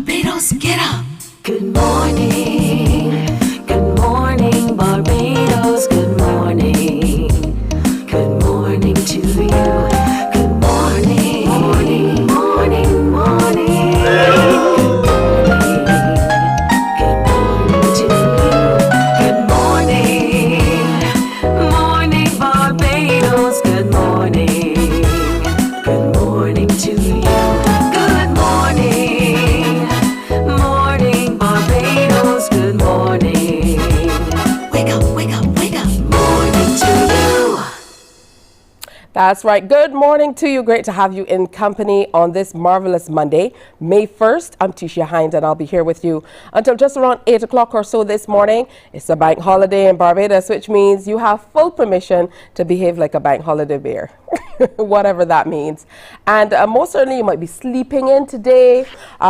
Barbados, get up. Good morning Barbados, good morning to you. Good morning, morning, morning, morning. Good morning to you. Good morning, morning Barbados, good morning to you. Good morning, morning Barbados, good morning. Wake up, wake up, wake up. Morning to you. That's right. Good morning to you. Great to have you in company on this marvelous Monday, May 1st. I'm Tisha Hines, and I'll be here with you until just around 8 o'clock or so this morning. It's a bank holiday in Barbados, which means you have full permission to behave like a bank holiday bear, whatever that means. And most certainly you might be sleeping in today.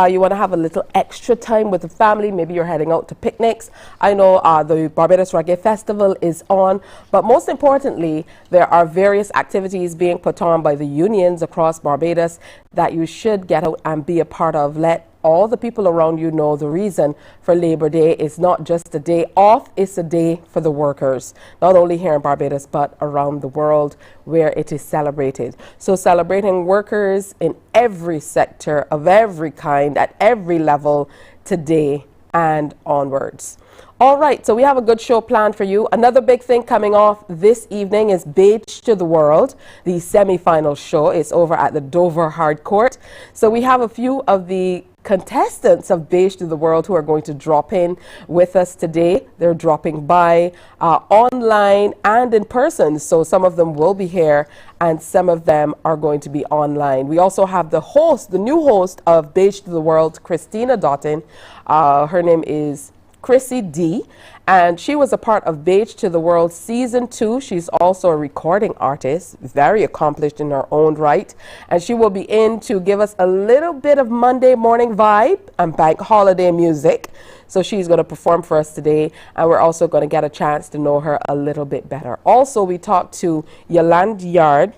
You want to have a little extra time with the family. Maybe you're heading out to picnics. I know the Barbados Reggae Festival is on, but most importantly, there are various activities being put on by the unions across Barbados that you should get out and be a part of. Let all the people around you know the reason for Labor Day is not just a day off, it's a day for the workers, not only here in Barbados but around the world where it is celebrated. So celebrating workers in every sector of every kind at every level today and onwards. All right, so we have a good show planned for you. Another big thing coming off this evening is Beach to the World. The semi-final show is over at the Dover Hard Court. So we have a few of the contestants of Beach to the World who are going to drop in with us today. They're dropping by online and in person. So some of them will be here and some of them are going to be online. We also have the host, the new host of Beach to the World, Christina Doughton. Her name is Chrissy D, and she was a part of Beach to the World Season 2. She's also a recording artist, very accomplished in her own right, and she will be in to give us a little bit of Monday morning vibe and bank holiday music. So she's going to perform for us today, and we're also going to get a chance to know her a little bit better. Also, we talked to Yolanda Yard,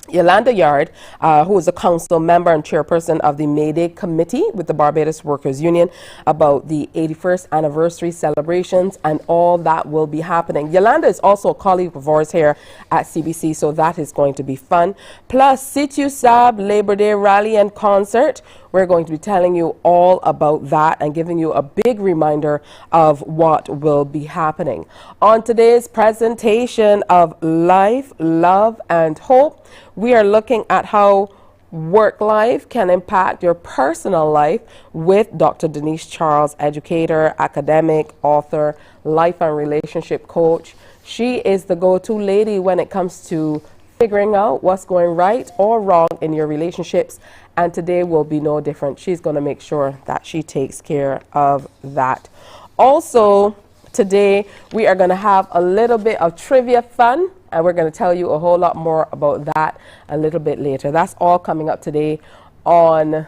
who is a council member and chairperson of the May Day Committee with the Barbados Workers Union, about the 81st anniversary celebrations and all that will be happening. Yolanda is also a colleague of ours here at CBC, so that is going to be fun. Plus, Situ Sab Labor Day Rally and Concert. We're going to be telling you all about that and giving you a big reminder of what will be happening. On today's presentation of Life, Love, and Hope, we are looking at how work life can impact your personal life with Dr. Denise Charles, educator, academic, author, life and relationship coach. She is the go-to lady when it comes to figuring out what's going right or wrong in your relationships, and today will be no different. She's going to make sure that she takes care of that. Also, today we are going to have a little bit of trivia fun, and we're going to tell you a whole lot more about that a little bit later. That's all coming up today on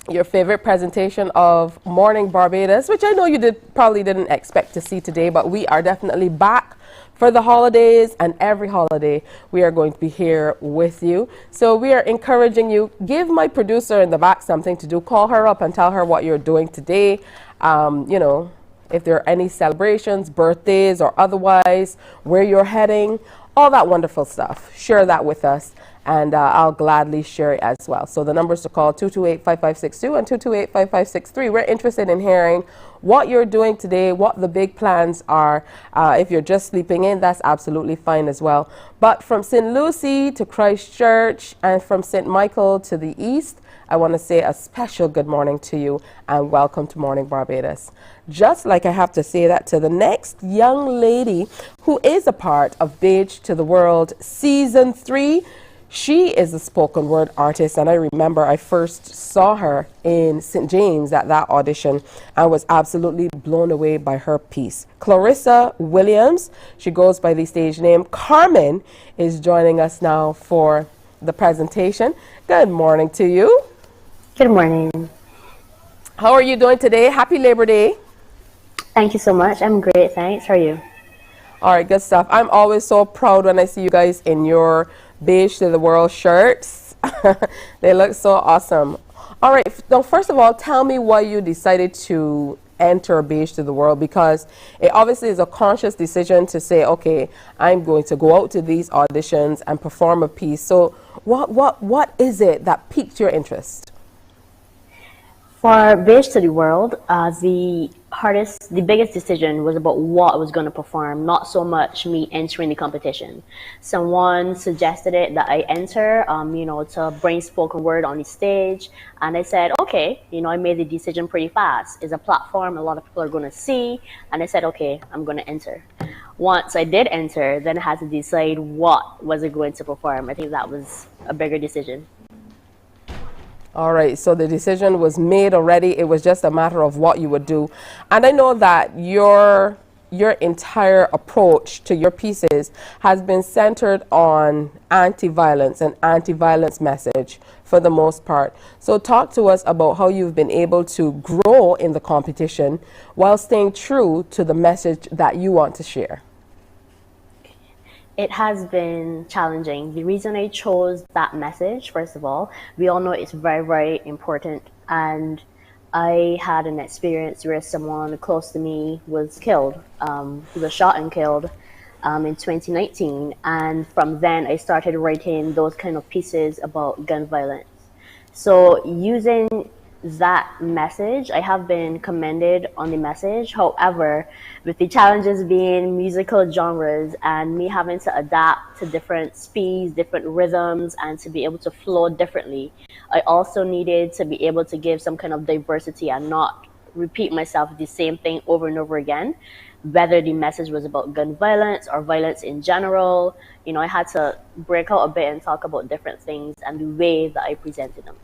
your favorite presentation of Morning Barbados, which I know you probably didn't expect to see today, but we are definitely back for the holidays, and every holiday we are going to be here with you. So we are encouraging you, give my producer in the back something to do. Call her up and tell her what you're doing today. You know, if there are any celebrations, birthdays or otherwise, where you're heading, all that wonderful stuff. Share that with us, and I'll gladly share it as well. So the numbers to call 228-5562 and 228-5563. We're interested in hearing what you're doing today, what the big plans are. If you're just sleeping in, that's absolutely fine as well. But from St. Lucie to Christchurch and from St. Michael to the east, I want to say a special good morning to you and welcome to Morning Barbados. Just like I have to say that to the next young lady who is a part of Beach to the World Season 3. She is a spoken word artist, and I remember I first saw her in St. James at that audition and was absolutely blown away by her piece. Clarissa Williams, she goes by the stage name Carmen, is joining us now for the presentation. Good morning to you. Good morning. How are you doing today? Happy Labor Day. Thank you so much. I'm great, thanks. How are you? All right, good stuff. I'm always so proud when I see you guys in your Beach to the World shirts. They look so awesome. All right. Now, first of all, tell me why you decided to enter Beige to the World, because it obviously is a conscious decision to say, okay, I'm going to go out to these auditions and perform a piece. So what is it that piqued your interest? For Beige to the World, the biggest decision was about what I was going to perform, not so much me entering the competition. Someone suggested it that I enter, to bring spoken word on the stage. And I said, okay, I made the decision pretty fast. It's a platform a lot of people are going to see. And I said, okay, I'm going to enter. Once I did enter, then I had to decide what was I going to perform. I think that was a bigger decision. All right, so the decision was made already. It was just a matter of what you would do. And I know that your entire approach to your pieces has been centered on anti-violence and anti-violence message for the most part. So talk to us about how you've been able to grow in the competition while staying true to the message that you want to share. It has been challenging. The reason I chose that message, first of all, we all know it's very, very important. And I had an experience where someone close to me was killed. He was shot and killed in 2019. And from then, I started writing those kind of pieces about gun violence. So using that message, I have been commended on the message. However, with the challenges being musical genres and me having to adapt to different speeds, different rhythms, and to be able to flow differently, I also needed to be able to give some kind of diversity and not repeat myself the same thing over and over again, whether the message was about gun violence or violence in general. I had to break out a bit and talk about different things and the way that I presented them.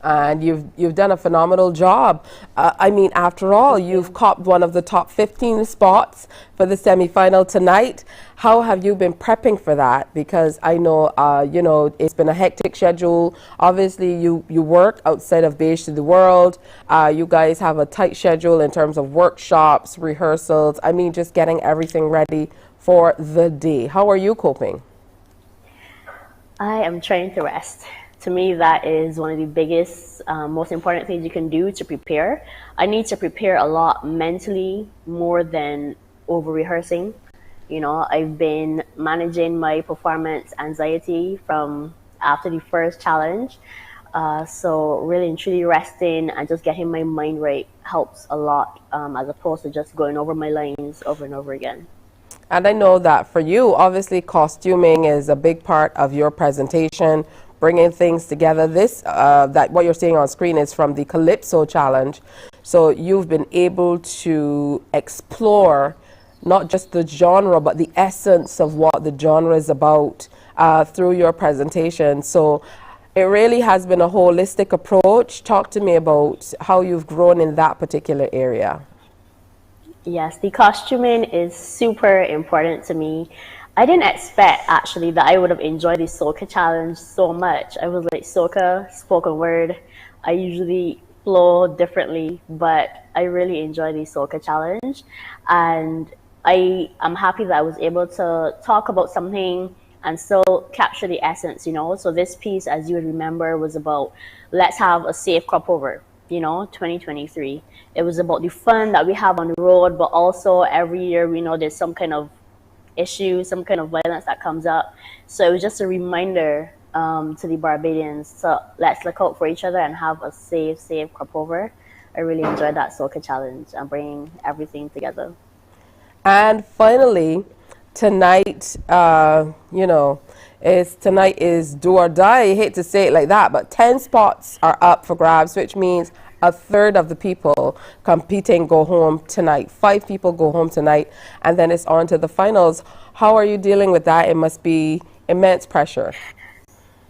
And you've done a phenomenal job. I mean, after all, you've copped one of the top 15 spots for the semifinal tonight. How have you been prepping for that? Because I know, it's been a hectic schedule. Obviously, you work outside of Beige to the World. You guys have a tight schedule in terms of workshops, rehearsals. I mean, just getting everything ready for the day. How are you coping? I am trying to rest. To me, that is one of the biggest, most important things you can do to prepare. I need to prepare a lot mentally more than over rehearsing. I've been managing my performance anxiety from after the first challenge. So really and truly resting and just getting my mind right helps a lot, as opposed to just going over my lines over and over again. And I know that for you, obviously, costuming is a big part of your presentation, bringing things together. That what you're seeing on screen is from the Calypso Challenge. So you've been able to explore not just the genre, but the essence of what the genre is about through your presentation. So it really has been a holistic approach. Talk to me about how you've grown in that particular area. Yes, the costuming is super important to me. I didn't expect actually that I would have enjoyed the soca challenge so much. I was like, soca, spoken word. I usually flow differently, but I really enjoyed the soca challenge. And I am happy that I was able to talk about something and still capture the essence, So this piece, as you would remember, was about let's have a safe crop over, 2023. It was about the fun that we have on the road, but also every year we know there's some kind of issue, some kind of violence that comes up. So it was just a reminder to the Barbadians, so let's look out for each other and have a safe crop over. I really enjoyed that soca challenge and bringing everything together. And finally, tonight, tonight is do or die. I hate to say it like that, but 10 spots are up for grabs, which means a third of the people competing go home tonight. 5 people go home tonight, and then it's on to the finals. How are you dealing with that? It must be immense pressure.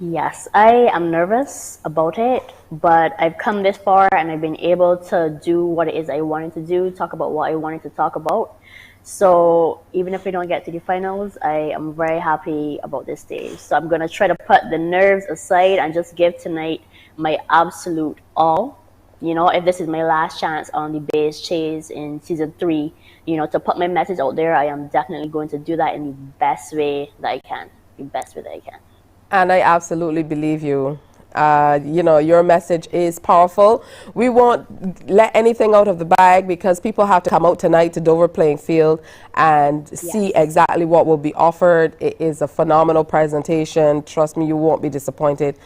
Yes, I am nervous about it, but I've come this far and I've been able to do what it is I wanted to do, talk about what I wanted to talk about. So even if we don't get to the finals, I am very happy about this stage. So I'm going to try to put the nerves aside and just give tonight my absolute all. If this is my last chance on the Beige Chase in season 3, to put my message out there, I am definitely going to do that in the best way that I can, And I absolutely believe you. Your message is powerful. We won't let anything out of the bag because people have to come out tonight to Dover Playing Field and see exactly what will be offered. It is a phenomenal presentation. Trust me, you won't be disappointed.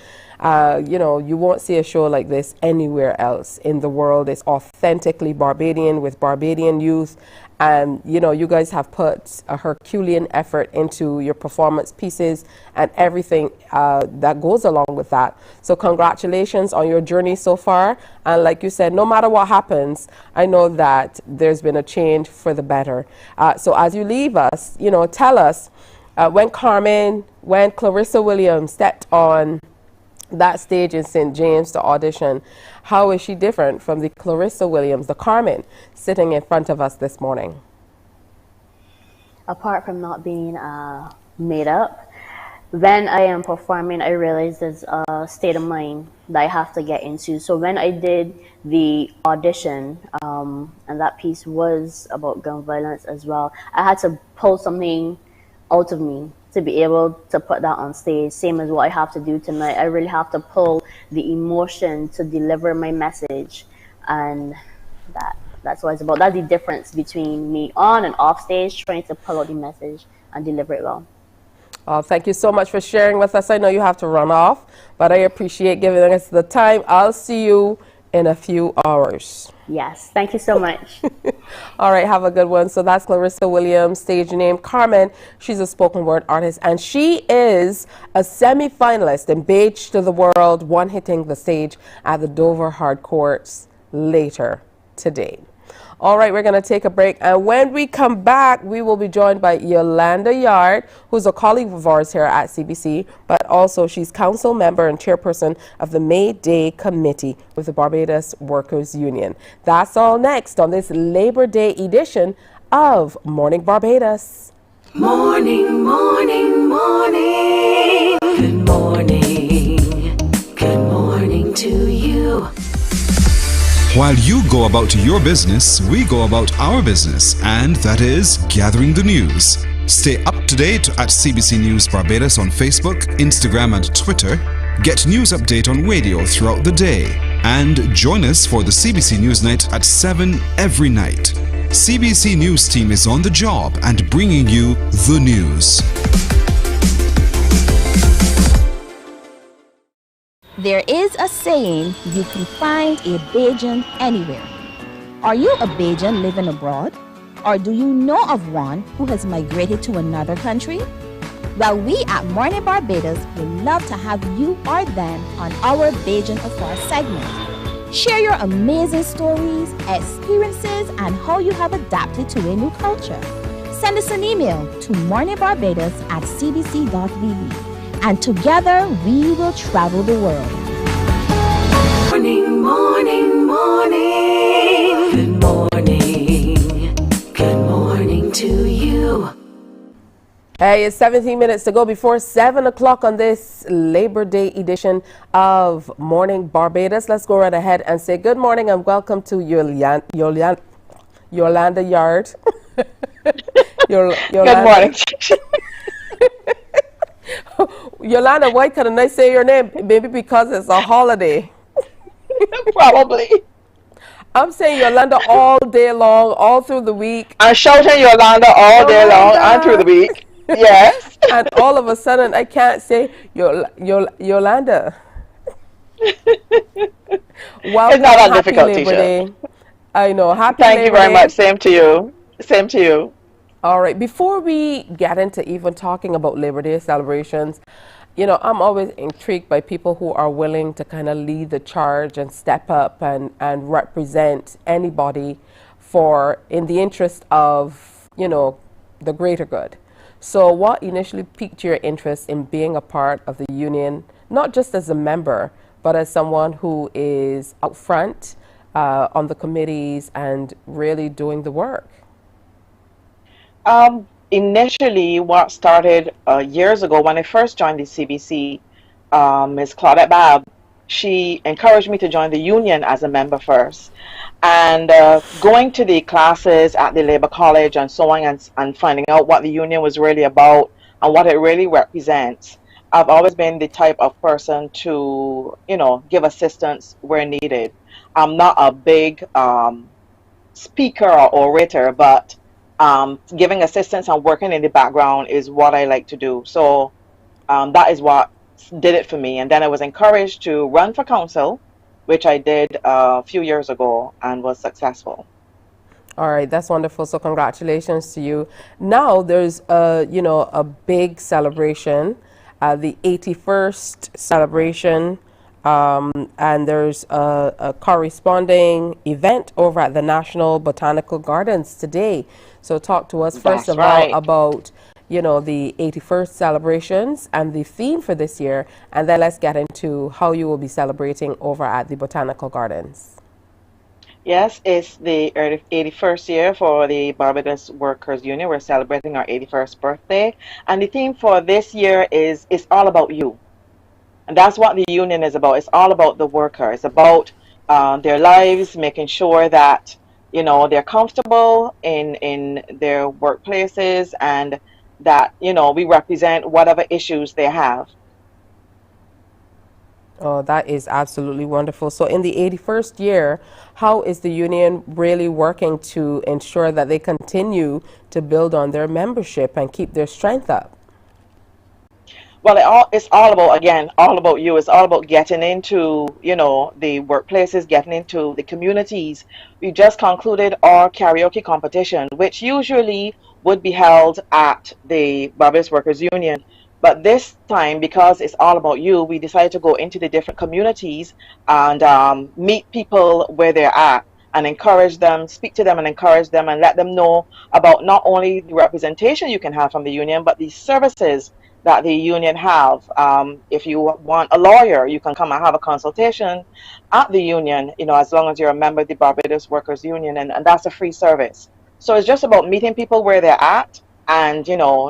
You won't see a show like this anywhere else in the world. It's authentically Barbadian with Barbadian youth. And, you guys have put a Herculean effort into your performance pieces and everything that goes along with that. So congratulations on your journey so far. And like you said, no matter what happens, I know that there's been a change for the better. So as you leave us, tell us when Clarissa Williams stepped on that stage in St. James to audition, how is she different from the Clarissa Williams, the Carmen, sitting in front of us this morning? Apart from not being made up, when I am performing, I realize there's a state of mind that I have to get into. So when I did the audition, and that piece was about gun violence as well, I had to pull something out of me to be able to put that on stage, same as what I have to do tonight. I really have to pull the emotion to deliver my message, and that's what it's about. That's the difference between me on and off stage, trying to pull out the message and deliver it well. Oh, thank you so much for sharing with us. I know you have to run off, but I appreciate giving us the time. I'll see you in a few hours. Yes, thank you so much. All right, have a good one. So that's Clarissa Williams, stage name Carmen. She's a spoken word artist, and she is a semi-finalist in Beige to the World, one hitting the stage at the Dover Hard Courts later today. All right, we're going to take a break, and when we come back, we will be joined by Yolanda Yard, who's a colleague of ours here at CBC, but also she's council member and chairperson of the May Day Committee with the Barbados Workers Union. That's all next on this Labor Day edition of Morning Barbados. Morning, morning, morning. Good morning. Good morning to you. While you go about your business, we go about our business, and that is gathering the news. Stay up to date at CBC News Barbados on Facebook, Instagram, and Twitter. Get news update on radio throughout the day. And join us for the CBC News Night at 7 every night. CBC News team is on the job and bringing you the news. There is a saying, you can find a Bajan anywhere. Are you a Bajan living abroad? Or do you know of one who has migrated to another country? Well, we at Mornin Barbados would love to have you or them on our Bajan Affair segment. Share your amazing stories, experiences, and how you have adapted to a new culture. Send us an email to morninbarbados@cbc.vb. And together we will travel the world. Morning, morning, morning. Good morning. Good morning to you. Hey, it's 17 minutes to go before 7 o'clock on this Labor Day edition of Morning Barbados. Let's go right ahead and say good morning and welcome to Yolanda Yard. Good morning. Yolanda, why couldn't I say your name? Maybe because it's a holiday. Probably. I'm saying Yolanda all day long, all through the week. I'm shouting Yolanda all day long and through the week. Yes. And all of a sudden, I can't say Yolanda. Welcome, It's not that happy difficult, Labor Tisha. Day. I know. Happy Thank you Labor very Day. much. Same to you. Same to you. All right. Before we get into even talking about Labor Day celebrations, I'm always intrigued by people who are willing to kind of lead the charge and step up and represent anybody in the interest of, the greater good. So what initially piqued your interest in being a part of the union, not just as a member, but as someone who is out front on the committees and really doing the work? Initially, what started years ago when I first joined the CBC, Ms. Claudette Babb, she encouraged me to join the union as a member first. And going to the classes at the Labor College and so on and finding out what the union was really about and what it really represents, I've always been the type of person to, give assistance where needed. I'm not a big speaker or orator, but giving assistance and working in the background is what I like to do. So that is what did it for me. And then I was encouraged to run for council, which I did a few years ago and was successful. All right, that's wonderful. So congratulations to you. Now there's a big celebration, the 81st celebration, and there's a corresponding event over at the National Botanical Gardens today. So talk to us first of all about the 81st celebrations and the theme for this year, and then let's get into how you will be celebrating over at the Botanical Gardens. Yes, it's the 81st year for the Barbados Workers Union. We're celebrating our 81st birthday. And the theme for this year is It's All About You. And that's what the union is about. It's all about the worker. It's about their lives, making sure that, they're comfortable in their workplaces and that, we represent whatever issues they have. Oh, that is absolutely wonderful. So in the 81st year, how is the union really working to ensure that they continue to build on their membership and keep their strength up? Well, it's all about, again, all about you. It's all about getting into, the workplaces, getting into the communities. We just concluded our karaoke competition, which usually would be held at the Barbados Workers Union. But this time, because it's all about you, we decided to go into the different communities and meet people where they're at and encourage them, speak to them and encourage them and let them know about not only the representation you can have from the union, but the services that the union have. If you want a lawyer, you can come and have a consultation at the union, as long as you're a member of the Barbados Workers Union, and that's a free service. So it's just about meeting people where they're at and,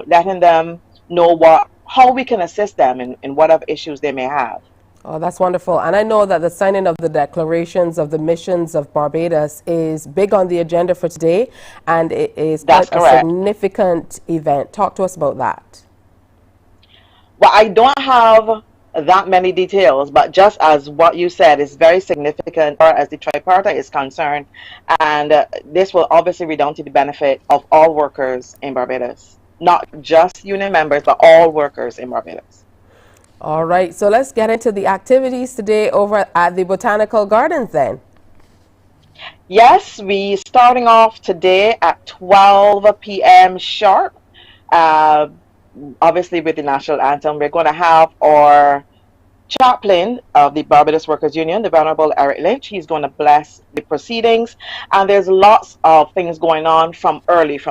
letting them know how we can assist them in whatever issues they may have. Oh, that's wonderful. And I know that the signing of the declarations of the missions of Barbados is big on the agenda for today, and it is quite a significant event. Talk to us about that. Well, I don't have that many details, but just as what you said is very significant as the tripartite is concerned, and this will obviously redound to the benefit of all workers in Barbados. Not just union members, but all workers in Barbados. All right, so let's get into the activities today over at the Botanical Gardens then. Yes, we starting off today at 12 p.m. sharp. Obviously with the national anthem, we're going to have our chaplain of the Barbados Workers Union, the Venerable Eric Lynch. He's going to bless the proceedings, and there's lots of things going on from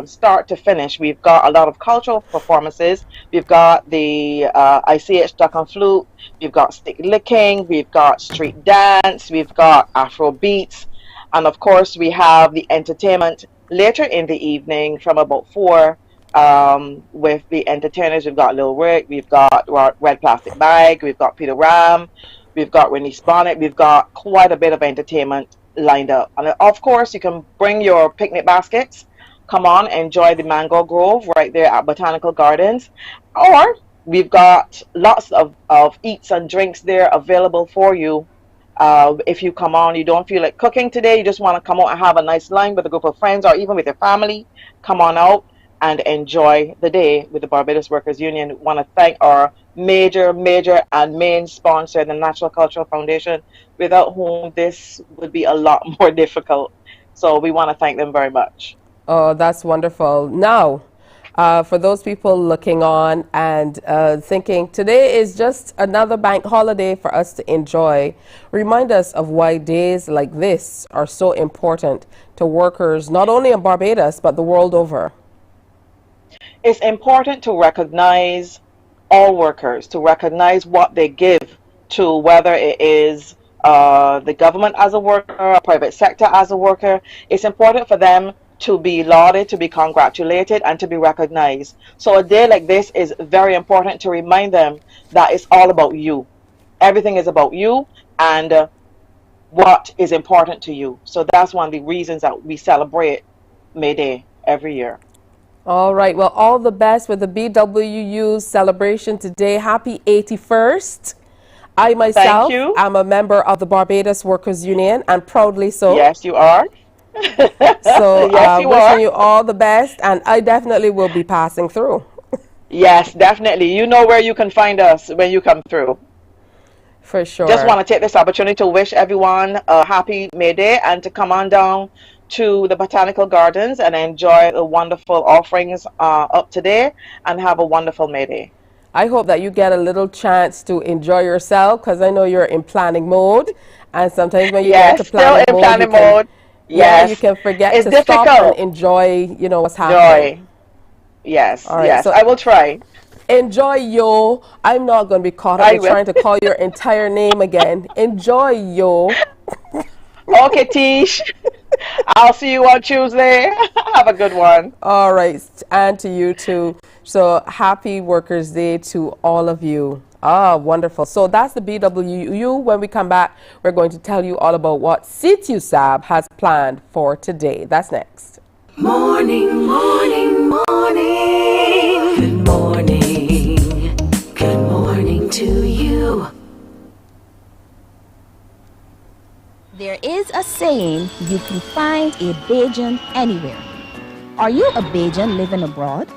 start to finish. We've got a lot of cultural performances. We've got the ICH duck and flute, we've got stick licking, we've got street dance, we've got Afro beats, and of course we have the entertainment later in the evening from about 4. With the entertainers. We've got Lil Rick, we've got Red Plastic Bag, we've got Peter Ram, we've got Renee Bonnet. We've got quite a bit of entertainment lined up. And of course, you can bring your picnic baskets. Come on, enjoy the Mango Grove right there at Botanical Gardens. Or we've got lots of eats and drinks there available for you. If you come on, you don't feel like cooking today, you just want to come out and have a nice line with a group of friends or even with your family, come on out and enjoy the day with the Barbados Workers Union. We want to thank our major and main sponsor, the National Cultural Foundation, without whom this would be a lot more difficult. So we want to thank them very much. Oh, that's wonderful. Now, for those people looking on and thinking today is just another bank holiday for us to enjoy, remind us of why days like this are so important to workers, not only in Barbados, but the world over. It's important to recognize all workers, to recognize what they give to, whether it is the government as a worker, or private sector as a worker. It's important for them to be lauded, to be congratulated, and to be recognized. So a day like this is very important to remind them that it's all about you. Everything is about you and what is important to you. So that's one of the reasons that we celebrate May Day every year. All right. Well, all the best with the BWU celebration today. Happy 81st. I Thank myself you. am a member of the Barbados Workers Union, and proudly so. Yes, you are. So, Yes, you wishing are. you all the best, and I definitely will be passing through. Yes, definitely. You know where you can find us when you come through. For Just sure. want to take this opportunity to wish everyone a happy May Day and to come on down to the Botanical Gardens and enjoy the wonderful offerings up today and have a wonderful May Day. I hope that you get a little chance to enjoy yourself because I know you're in planning mode. And sometimes when you get into Yes, still planning in mode, planning mode. you Yes, can forget it's to stop and difficult. enjoy, what's happening. Joy. Yes, All right. yes, So I will try. enjoy yo. I'm not going to be caught up I with will. trying to call your entire name again. Enjoy yo. Okay, Tish. I'll see you on Tuesday. Have a good one. All right. And to you too. So happy Workers' Day to all of you. Ah, wonderful. So that's the BWU. When we come back, we're going to tell you all about what CTUSAB has planned for today. That's next. Morning, morning, morning. Good morning. Good morning to you. There is a saying you can find a Bajan anywhere. Are you a Bajan living abroad?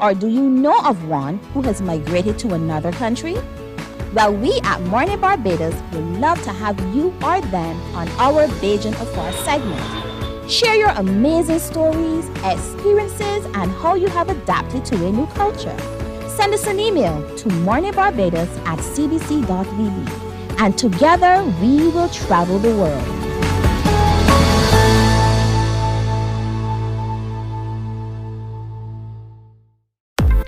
Or do you know of one who has migrated to another country? Well, we at Mornin Barbados would love to have you or them on our Bajan Affair segment. Share your amazing stories, experiences, and how you have adapted to a new culture. Send us an email to morninbarbados@cbc.vb, and together we will travel the world.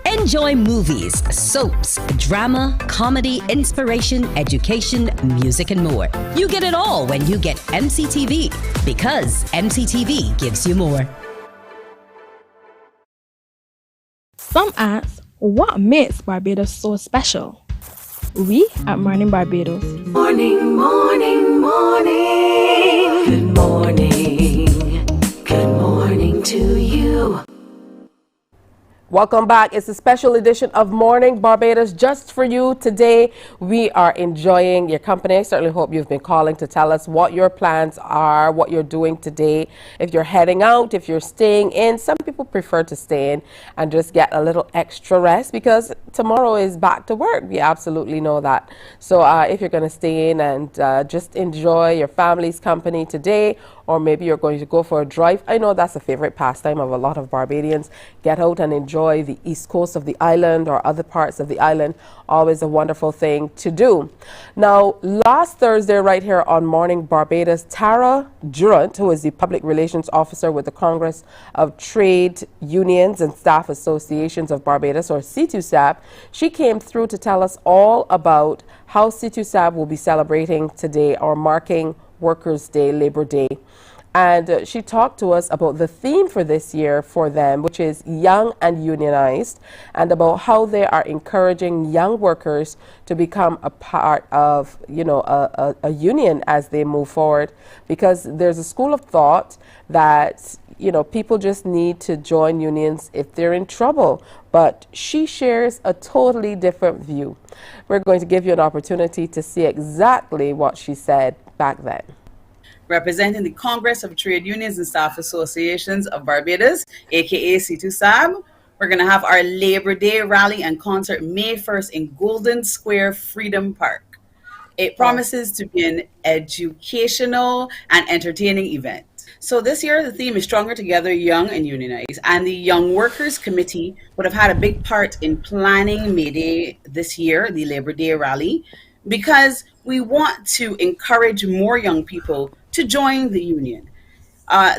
Enjoy movies, soaps, drama, comedy, inspiration, education, music, and more. You get it all when you get MCTV, because MCTV gives you more. Some ask, what makes Barbados so special? We at Mornin Barbados Morning, morning, morning. Good morning. Good morning to you. Welcome back. It's a special edition of Morning Barbados just for you. Today, we are enjoying your company. I certainly hope you've been calling to tell us what your plans are, what you're doing today. If you're heading out, if you're staying in. Some people prefer to stay in and just get a little extra rest because tomorrow is back to work. We absolutely know that. So if you're going to stay in and just enjoy your family's company today, or maybe you're going to go for a drive. I know that's a favorite pastime of a lot of Barbadians. Get out and enjoy the east coast of the island or other parts of the island. Always a wonderful thing to do. Now, last Thursday, right here on Morning Barbados, Tara Durant, who is the Public Relations Officer with the Congress of Trade Unions and Staff Associations of Barbados, or CTUSAB, she came through to tell us all about how CTUSAB will be celebrating today or marking Workers' Day, Labor Day. And she talked to us about the theme for this year for them, which is young and unionized, and about how they are encouraging young workers to become a part of, a union as they move forward. Because there's a school of thought that, people just need to join unions if they're in trouble. But she shares a totally different view. We're going to give you an opportunity to see exactly what she said back then. Representing the Congress of Trade Unions and Staff Associations of Barbados, aka CTUSAB. We're going to have our Labor Day rally and concert May 1st in Golden Square Freedom Park. It promises to be an educational and entertaining event. So this year, the theme is Stronger Together, Young and Unionized. And the Young Workers Committee would have had a big part in planning May Day this year, the Labor Day rally, because we want to encourage more young people to join the union.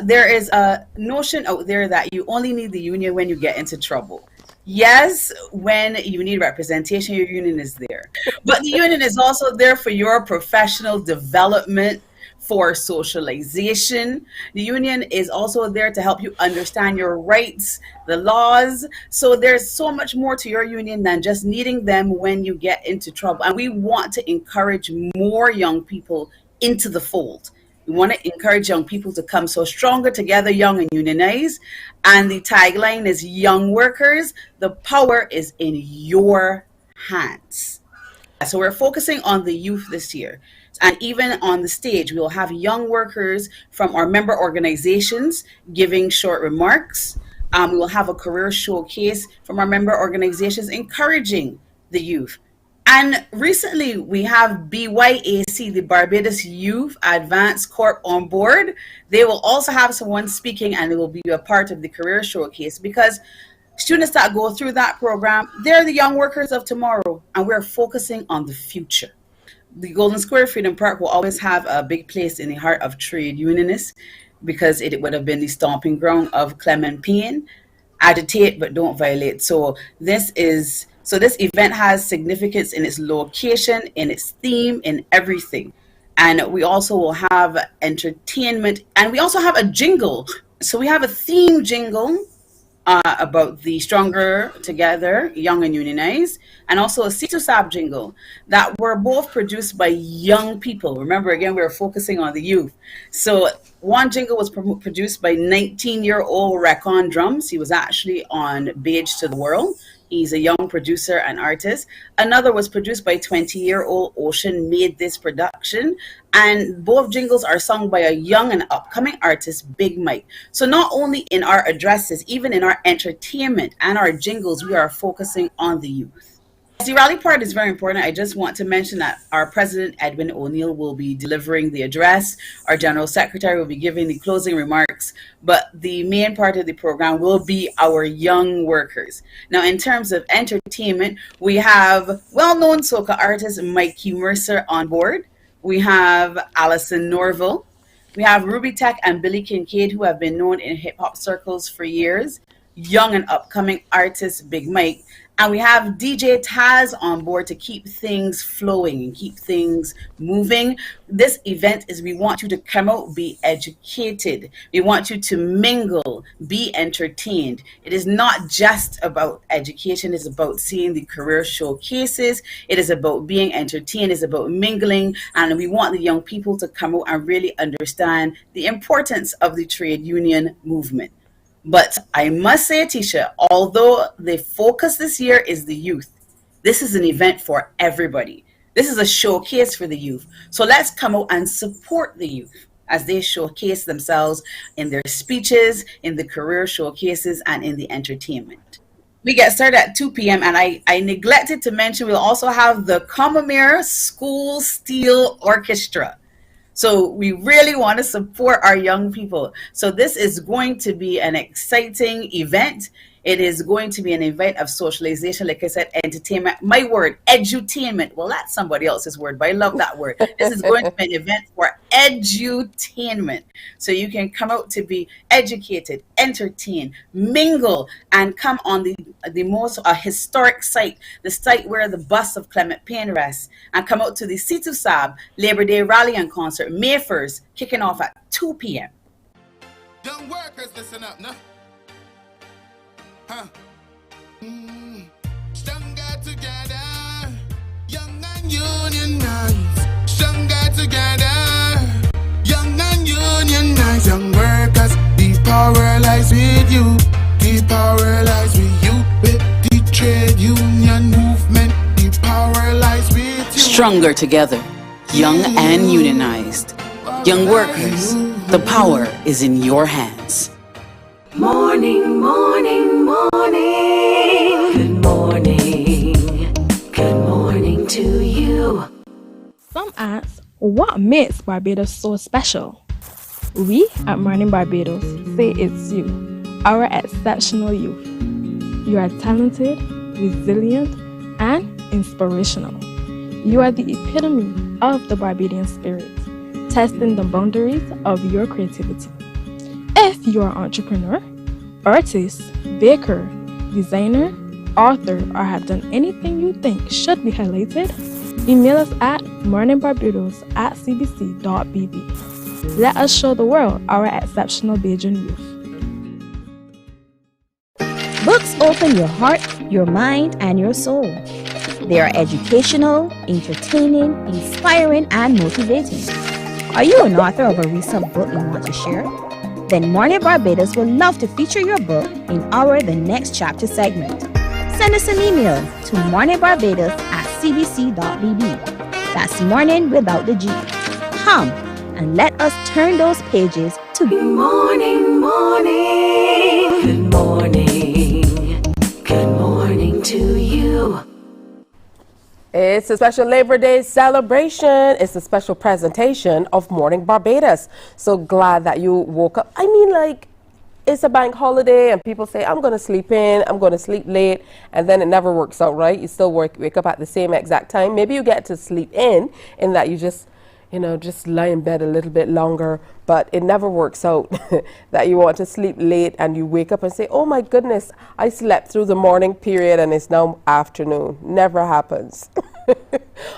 There is a notion out there that you only need the union when you get into trouble. Yes, when you need representation, your union is there. But the union is also there for your professional development, for socialization. The union is also there to help you understand your rights, the laws. So there's so much more to your union than just needing them when you get into trouble. And we want to encourage more young people into the fold. We want to encourage young people to come so stronger together, young and unionized. And the tagline is young workers, the power is in your hands. So we're focusing on the youth this year. And even on the stage, we will have young workers from our member organizations giving short remarks. We will have a career showcase from our member organizations encouraging the youth. And recently we have BYAC, the Barbados Youth Advanced Corp, on board. They will also have someone speaking, and they will be a part of the career showcase, because students that go through that program, they're the young workers of tomorrow, and we're focusing on the future. The Golden Square Freedom Park will always have a big place in the heart of trade unionists, because it would have been the stomping ground of Clement Payne. Agitate but don't violate. So this event has significance in its location, in its theme, in everything. And we also will have entertainment, and we also have a jingle. So we have a theme jingle about the Stronger Together, Young and Unionized, and also a C2SAB jingle that were both produced by young people. Remember, again, we're focusing on the youth. So one jingle was produced by 19-year-old Recon Drums. He was actually on Beige to the World. He's a young producer and artist. Another was produced by 20-year-old Ocean Made This Production. And both jingles are sung by a young and upcoming artist, Big Mike. So not only in our addresses, even in our entertainment and our jingles, we are focusing on the youth. The rally part is very important. I just want to mention that our President, Edwin O'Neill, will be delivering the address. Our General Secretary will be giving the closing remarks. But the main part of the program will be our young workers. Now, in terms of entertainment, we have well-known soca artist Mikey Mercer on board. We have Alison Norville. We have Ruby Tech and Billy Kincaid, who have been known in hip-hop circles for years. Young and upcoming artist Big Mike. And we have DJ Taz on board to keep things flowing and keep things moving. This event is, we want you to come out, be educated. We want you to mingle, be entertained. It is not just about education. It's about seeing the career showcases. It is about being entertained. It's about mingling. And we want the young people to come out and really understand the importance of the trade union movement. But I must say, Tisha, although the focus this year is the youth, this is an event for everybody. This is a showcase for the youth. So let's come out and support the youth as they showcase themselves in their speeches, in the career showcases, and in the entertainment. We get started at 2 p.m. and I neglected to mention we'll also have the Comamere School Steel Orchestra. So we really want to support our young people. So this is going to be an exciting event. It is going to be an event of socialization, like I said, entertainment. My word, edutainment. Well, that's somebody else's word, but I love that word. This is going to be an event for edutainment. So you can come out to be educated, entertained, mingle, and come on the most historic site, the site where the bust of Clement Payne rests, and come out to the C2SAB Labor Day Rally and Concert, May 1st, kicking off at 2 p.m. Young workers, listen up now. Stronger together, young and unionized. Stronger together, young and unionized. Young workers, the power lies with you. The power lies with you. With the trade union movement, the power lies with you. Stronger together, young and unionized. Young workers, the power is in your hands. Morning, morning, morning. Good morning. Good morning to you. Some ask, what makes Barbados so special? We at Mornin Barbados say it's you, our exceptional youth. You are talented, resilient, and inspirational. You are the epitome of the Barbadian spirit, testing the boundaries of your creativity. If you are an entrepreneur, artist, baker, designer, author, or have done anything you think should be highlighted, email us at morninbarbados@cbc.bb. Let us show the world our exceptional Bajan youth. Books open your heart, your mind, and your soul. They are educational, entertaining, inspiring, and motivating. Are you an author of a recent book you want to share? Then Mornin Barbados would love to feature your book in our The Next Chapter segment. Send us an email to morninbarbados@cbc.bb. That's morning without the G. Come and let us turn those pages to Morning, morning. Good morning. Good morning to you. It's a special Labor Day celebration. It's a special presentation of Morning Barbados. So glad that you woke up. I mean, like, it's a bank holiday and people say, I'm going to sleep in, I'm going to sleep late, and then it never works out, right? You still wake up at the same exact time. Maybe you get to sleep in that you just lie in bed a little bit longer, but it never works out that you want to sleep late and you wake up and say, oh my goodness, I slept through the morning period and it's now afternoon. Never happens.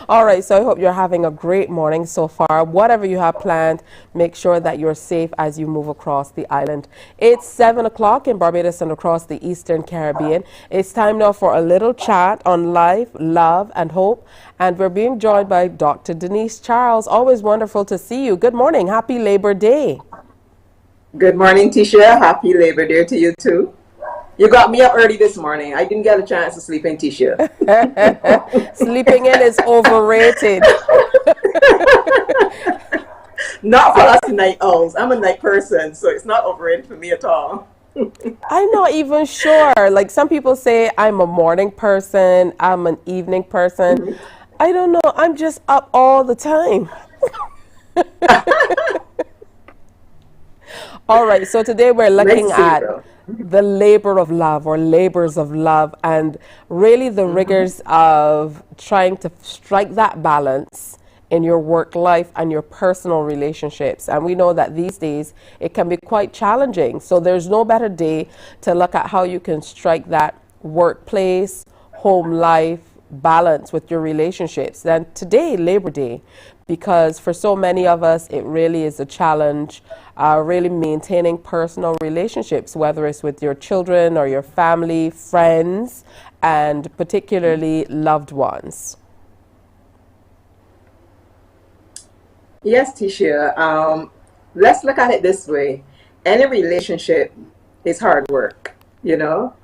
All right, so I hope you're having a great morning so far. Whatever you have planned, make sure that you're safe as you move across the island. It's 7 o'clock in Barbados and across the Eastern Caribbean. It's time now for a little chat on life, love, and hope. And we're being joined by Dr. Denise Charles. Always wonderful to see you. Good morning. Happy Labor Day. Good morning, Tisha. Happy Labor Day to you too. You got me up early this morning. I didn't get a chance to sleep in, Tisha. Sleeping in is overrated. Not for us night owls. I'm a night person, so it's not overrated for me at all. I'm not even sure. Like, some people say I'm a morning person, I'm an evening person. Mm-hmm. I don't know. I'm just up all the time. All right. So today we're looking at the labor of love, or labors of love, and really the rigors of trying to strike that balance in your work life and your personal relationships. And we know that these days it can be quite challenging. So there's no better day to look at how you can strike that workplace, home life balance with your relationships than today, Labor Day, because for so many of us, it really is a challenge, really maintaining personal relationships, whether it's with your children or your family, friends, and particularly loved ones. Yes, Tisha. Let's look at it this way. Any relationship is hard work. You know,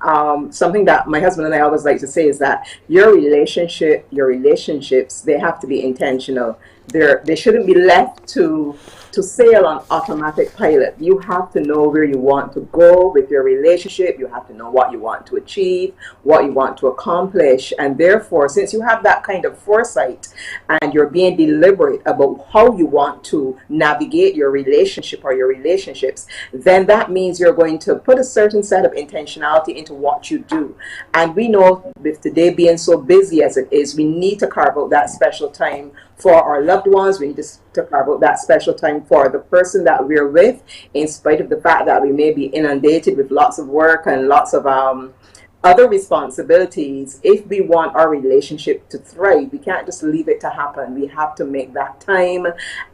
something that my husband and I always like to say is that your relationships, they have to be intentional. They shouldn't be left to sail on automatic pilot. You have to know where you want to go with your relationship. You have to know what you want to achieve, what you want to accomplish. And therefore, since you have that kind of foresight and you're being deliberate about how you want to navigate your relationship or your relationships, then that means you're going to put a certain set of intentionality into what you do. And we know with today being so busy as it is, we need to carve out that special time for our loved ones. We need to carve out that special time for the person that we're with, in spite of the fact that we may be inundated with lots of work and lots of other responsibilities. If we want our relationship to thrive, we can't just leave it to happen. We have to make that time,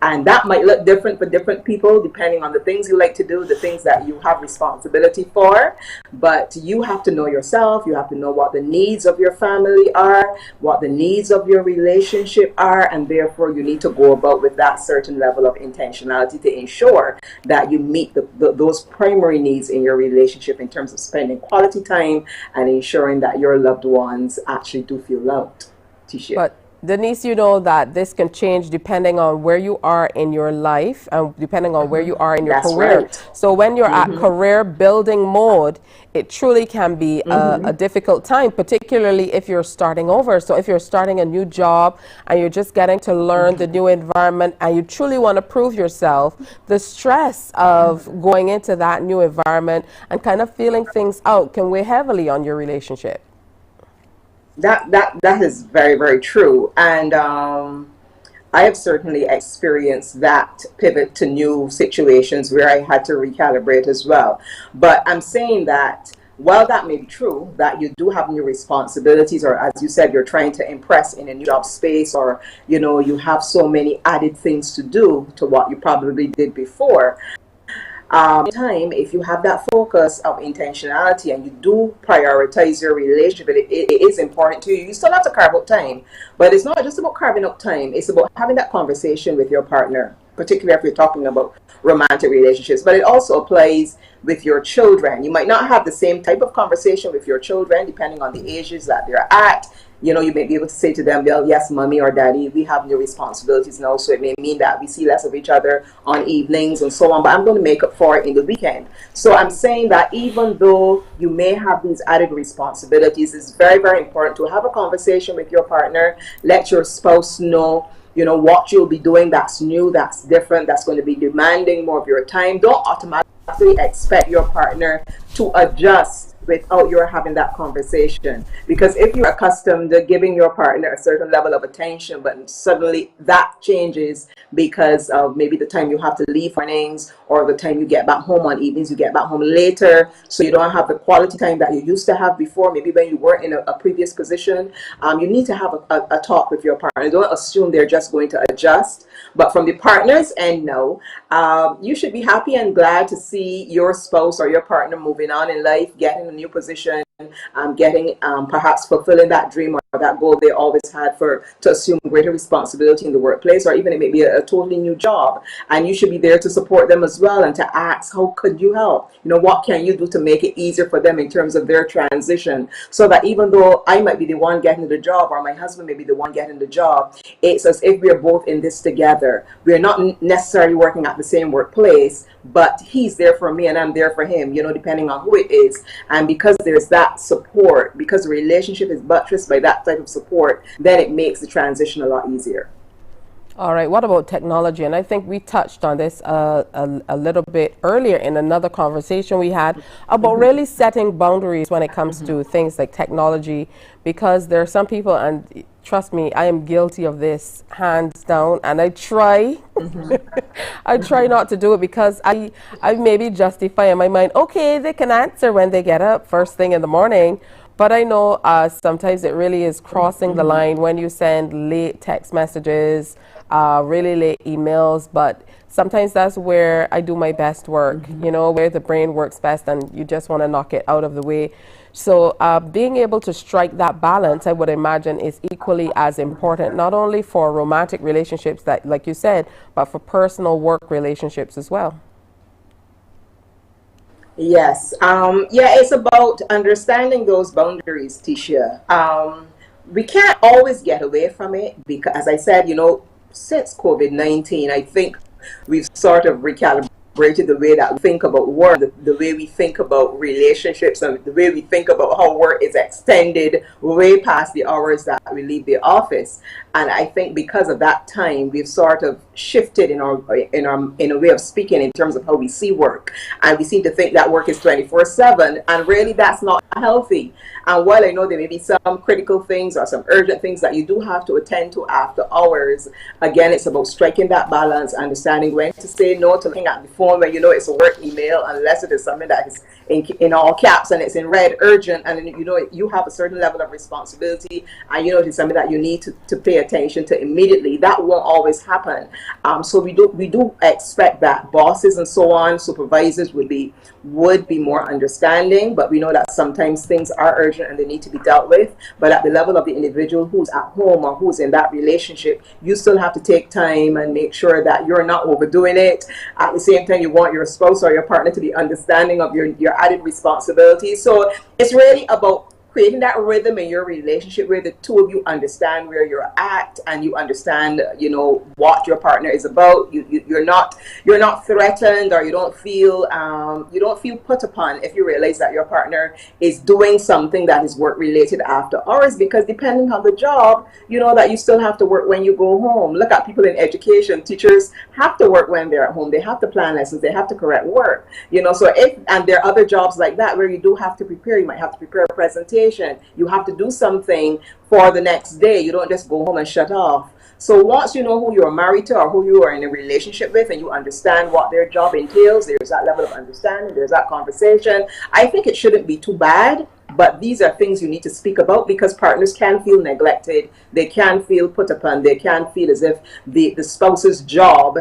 and that might look different for different people depending on the things you like to do, the things that you have responsibility for. But you have to know yourself. You have to know what the needs of your family are, what the needs of your relationship are, and therefore you need to go about with that certain level of intentionality to ensure that you meet those primary needs in your relationship in terms of spending quality time and ensuring that your loved ones actually do feel loved. Tisha. But Denise, you know that this can change depending on where you are in your life and depending on where you are in your career. Right. So when you're at career building mode, it truly can be a difficult time, particularly if you're starting over. So if you're starting a new job and you're just getting to learn the new environment and you truly want to prove yourself, the stress of going into that new environment and kind of feeling things out can weigh heavily on your relationship. That is very, very true. And I have certainly experienced that pivot to new situations where I had to recalibrate as well. But I'm saying that while that may be true, that you do have new responsibilities, or as you said, you're trying to impress in a new job space, or, you know, you have so many added things to do to what you probably did before. Time, if you have that focus of intentionality and you do prioritize your relationship, it is important to you. You still have to carve out time, but it's not just about carving out time. It's about having that conversation with your partner. particularly if you're talking about romantic relationships, but it also applies with your children. You might not have the same type of conversation with your children depending on the ages that they're at. You know, you may be able to say to them, well, yes, mommy or daddy, we have new responsibilities now, so it may mean that we see less of each other on evenings and so on, but I'm going to make up for it in the weekend. So I'm saying that even though you may have these added responsibilities, it's very, very important to have a conversation with your partner, let your spouse know, you know, what you'll be doing that's new, that's different, that's going to be demanding more of your time. Don't automatically expect your partner to adjust without you having that conversation, because if you're accustomed to giving your partner a certain level of attention, but suddenly that changes because of maybe the time you have to leave mornings or the time you get back home on evenings, you get back home later, so you don't have the quality time that you used to have before, maybe when you were in a previous position. You need to have a talk with your partner. Don't assume they're just going to adjust, but from the partner's end, no. You should be happy and glad to see your spouse or your partner moving on in life, getting a new position, getting perhaps fulfilling that dream or that goal they always had to assume greater responsibility in the workplace, or even it may be a totally new job, and you should be there to support them as well and to ask, how could you help? You know, what can you do to make it easier for them in terms of their transition, so that even though I might be the one getting the job or my husband may be the one getting the job, it's as if we're both in this together. We're not necessarily working at the same workplace, but he's there for me and I'm there for him, you know, depending on who it is. And because there's that support, because the relationship is buttressed by that type of support, then it makes the transition a lot easier. All right, what about technology? And I think we touched on this a little bit earlier in another conversation we had about really setting boundaries when it comes to things like technology, because there are some people, and trust me, I am guilty of this hands down, and I try I try not to do it, because I maybe justify in my mind, okay, they can answer when they get up first thing in the morning. But I know sometimes it really is crossing the line when you send late text messages, really late emails. But sometimes that's where I do my best work, you know, where the brain works best and you just want to knock it out of the way. So being able to strike that balance, I would imagine, is equally as important, not only for romantic relationships, that, like you said, but for personal work relationships as well. Yes. Yeah, it's about understanding those boundaries, Tisha. We can't always get away from it because, as I said, you know, since COVID-19, I think we've sort of recalibrated the way that we think about work, the way we think about relationships, and the way we think about how work is extended way past the hours that we leave the office. And I think because of that time, we've sort of shifted in a way of speaking in terms of how we see work, and we seem to think that work is 24/7, and really that's not healthy. And while I know there may be some critical things or some urgent things that you do have to attend to after hours, again, it's about striking that balance, understanding when to say no to looking at the phone when you know it's a work email, unless it is something that is in all caps and it's in red, urgent, and you know you have a certain level of responsibility, and you know it's something that you need to pay attention to immediately. That won't always happen. So we do expect that bosses and so on, supervisors would be more understanding, but we know that sometimes things are urgent and they need to be dealt with. But at the level of the individual who's at home or who's in that relationship, you still have to take time and make sure that you're not overdoing it. At the same time, you want your spouse or your partner to be understanding of your added responsibilities. So it's really about creating that rhythm in your relationship where the two of you understand where you're at and you understand, you know, what your partner is about. You're not threatened, or you don't feel put upon if you realize that your partner is doing something that is work related after hours, because depending on the job, you know that you still have to work when you go home. Look at people in education. Teachers have to work when they're at home. They have to plan lessons. They have to correct work, you know. So and there are other jobs like that where you do have to prepare. You might have to prepare a presentation. You have to do something for the next day. You don't just go home and shut off. So once you know who you're married to or who you are in a relationship with, and you understand what their job entails, there's that level of understanding, there's that conversation, I think it shouldn't be too bad. But these are things you need to speak about, because partners can feel neglected, they can feel put upon, they can feel as if the spouse's job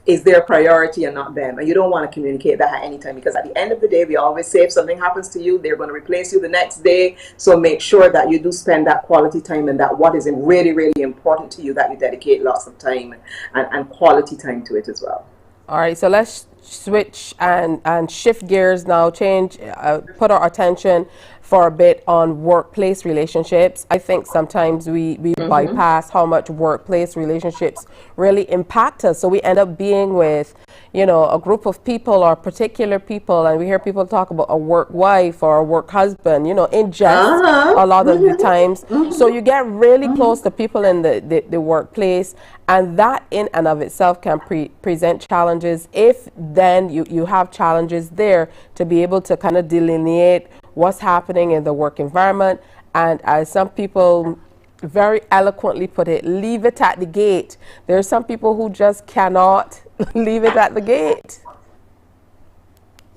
is their priority and not them. And you don't want to communicate that at any time, because at the end of the day, we always say if something happens to you, they're going to replace you the next day. So make sure that you do spend that quality time, and that what is really, really important to you, that you dedicate lots of time and quality time to it as well. All right, so let's switch and shift gears now, put our attention for a bit on workplace relationships. I think sometimes we bypass how much workplace relationships really impact us. So we end up being with, a group of people or particular people, and we hear people talk about a work wife or a work husband, in jest a lot of the times. So you get really close to people in the workplace, and that in and of itself can present challenges if then you have challenges there to be able to kind of delineate what's happening in the work environment. And as some people very eloquently put it, leave it at the gate. There are some people who just cannot leave it at the gate.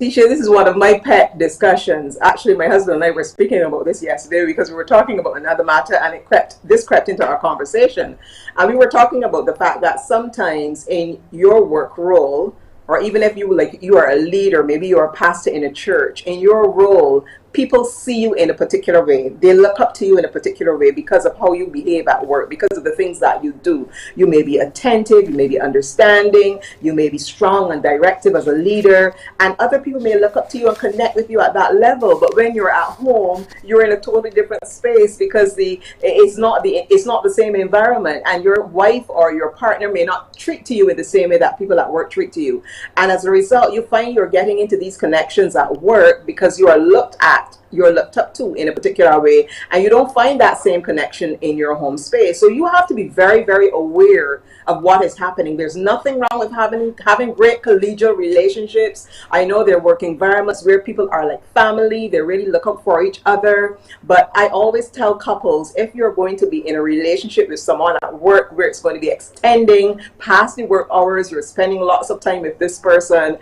Tisha, this is one of my pet discussions. Actually, my husband and I were speaking about this yesterday, because we were talking about another matter, and this crept into our conversation. And we were talking about the fact that sometimes in your work role, or even if you are a leader, maybe you're a pastor in a church, in your role, people see you in a particular way. They look up to you in a particular way because of how you behave at work, because of the things that you do. You may be attentive, you may be understanding, you may be strong and directive as a leader, and other people may look up to you and connect with you at that level. But when you're at home, you're in a totally different space, because it's not the same environment, and your wife or your partner may not treat to you in the same way that people at work treat to you. And as a result, you find you're getting into these connections at work because you are looked up to in a particular way, and you don't find that same connection in your home space. So you have to be very, very aware of what is happening. There's nothing wrong with having great collegial relationships. I know there are work environments where people are like family, they really look out for each other. But I always tell couples, if you're going to be in a relationship with someone at work where it's going to be extending past the work hours, you're spending lots of time with this person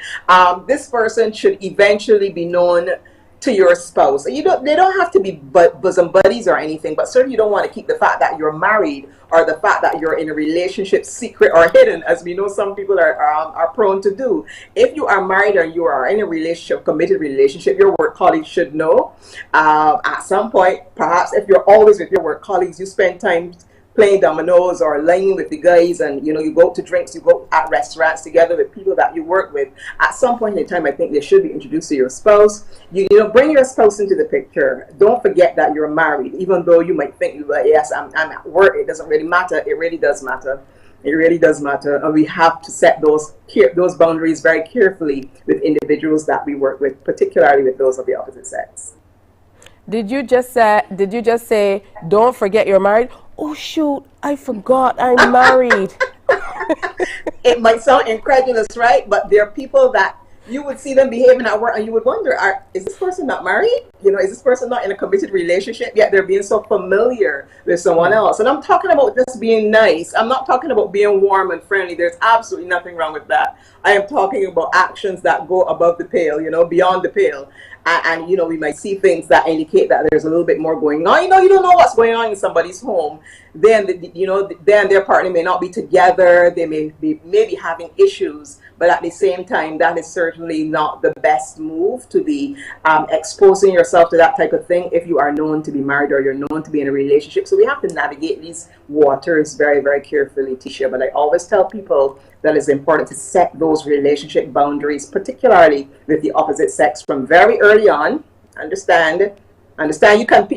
should eventually be known to your spouse. They don't have to be bosom buddies or anything, but certainly you don't want to keep the fact that you're married or the fact that you're in a relationship secret or hidden, as we know some people are prone to do. If you are married or you are in a relationship, committed relationship, your work colleagues should know. At some point, perhaps if you're always with your work colleagues, you spend time playing dominoes or laying with the guys, and you go out to drinks, you go at restaurants together with people that you work with. At some point in time, I think they should be introduced to your spouse. Bring your spouse into the picture. Don't forget that you're married, even though you might think, yes, I'm at work, it doesn't really matter. It really does matter. It really does matter, and we have to set those boundaries very carefully with individuals that we work with, particularly with those of the opposite sex. Did you just say don't forget you're married? Oh shoot, I forgot I'm married. It might sound incredulous, right? But there are people that you would see them behaving at work and you would wonder, is this person not married? Is this person not in a committed relationship, yet they're being so familiar with someone else? And I'm talking about just being nice. I'm not talking about being warm and friendly. There's absolutely nothing wrong with that. I am talking about actions that go above the pale, beyond the pale. And we might see things that indicate that there's a little bit more going on. You don't know what's going on in somebody's home. Then then their partner may not be together. They may be having issues. But at the same time, that is certainly not the best move to be exposing yourself to that type of thing if you are known to be married or you're known to be in a relationship. So we have to navigate these waters very, very carefully, Tisha. But I always tell people that it's important to set those relationship boundaries, particularly with the opposite sex, from very early on. Understand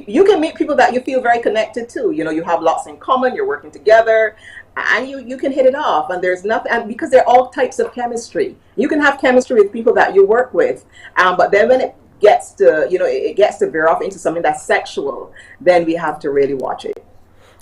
you can meet people that you feel very connected to. You have lots in common, you're working together, and you can hit it off, and there's nothing, and because there are all types of chemistry. You can have chemistry with people that you work with, but then when it gets to veer off into something that's sexual, then we have to really watch it.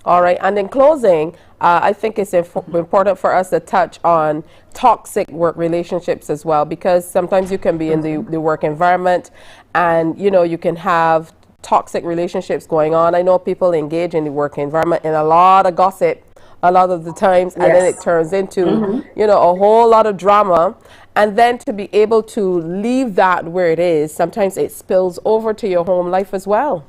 All right, and in closing, I think it's important for us to touch on toxic work relationships as well, because sometimes you can be in the work environment and you can have toxic relationships going on. I know people engage in the work environment in a lot of gossip a lot of the times, and then it turns into a whole lot of drama, and then to be able to leave that where it is, sometimes it spills over to your home life as well.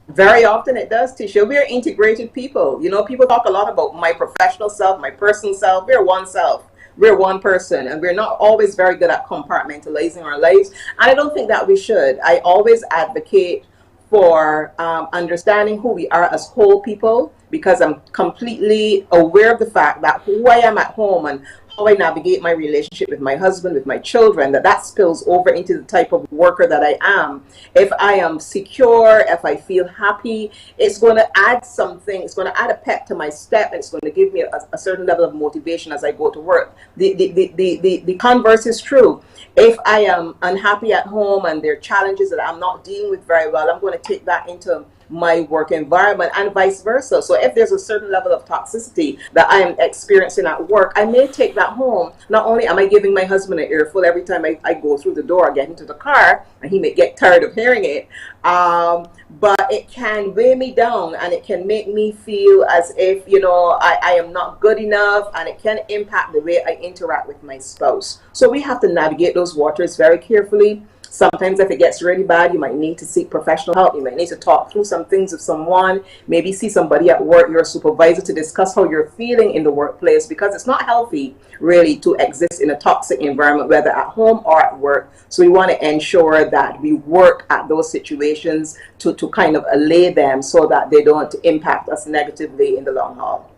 Very often it does, Tisha. We are integrated people. People talk a lot about my professional self, my personal self. We're one self. we're one person, and we're not always very good at compartmentalizing our lives. And I don't think that we should. I always advocate for understanding who we are as whole people, because I'm completely aware of the fact that who I am at home and how I navigate my relationship with my husband, with my children, that spills over into the type of worker that I am. If I am secure, if I feel happy, it's going to add something. It's going to add a pep to my step. It's going to give me a certain level of motivation as I go to work. The converse is true. If I am unhappy at home and there are challenges that I'm not dealing with very well, I'm going to take that into my work environment, and vice versa. So if there's a certain level of toxicity that I am experiencing at work, I may take that home. Not only am I giving my husband an earful every time I go through the door, get into the car, and he may get tired of hearing it, but it can weigh me down, and it can make me feel as if, I am not good enough, and it can impact the way I interact with my spouse. So we have to navigate those waters very carefully. Sometimes if it gets really bad, you might need to seek professional help. You might need to talk through some things with someone, maybe see somebody at work, your supervisor, to discuss how you're feeling in the workplace, because it's not healthy really to exist in a toxic environment, whether at home or at work. So we want to ensure that we work at those situations to kind of allay them so that they don't impact us negatively in the long haul.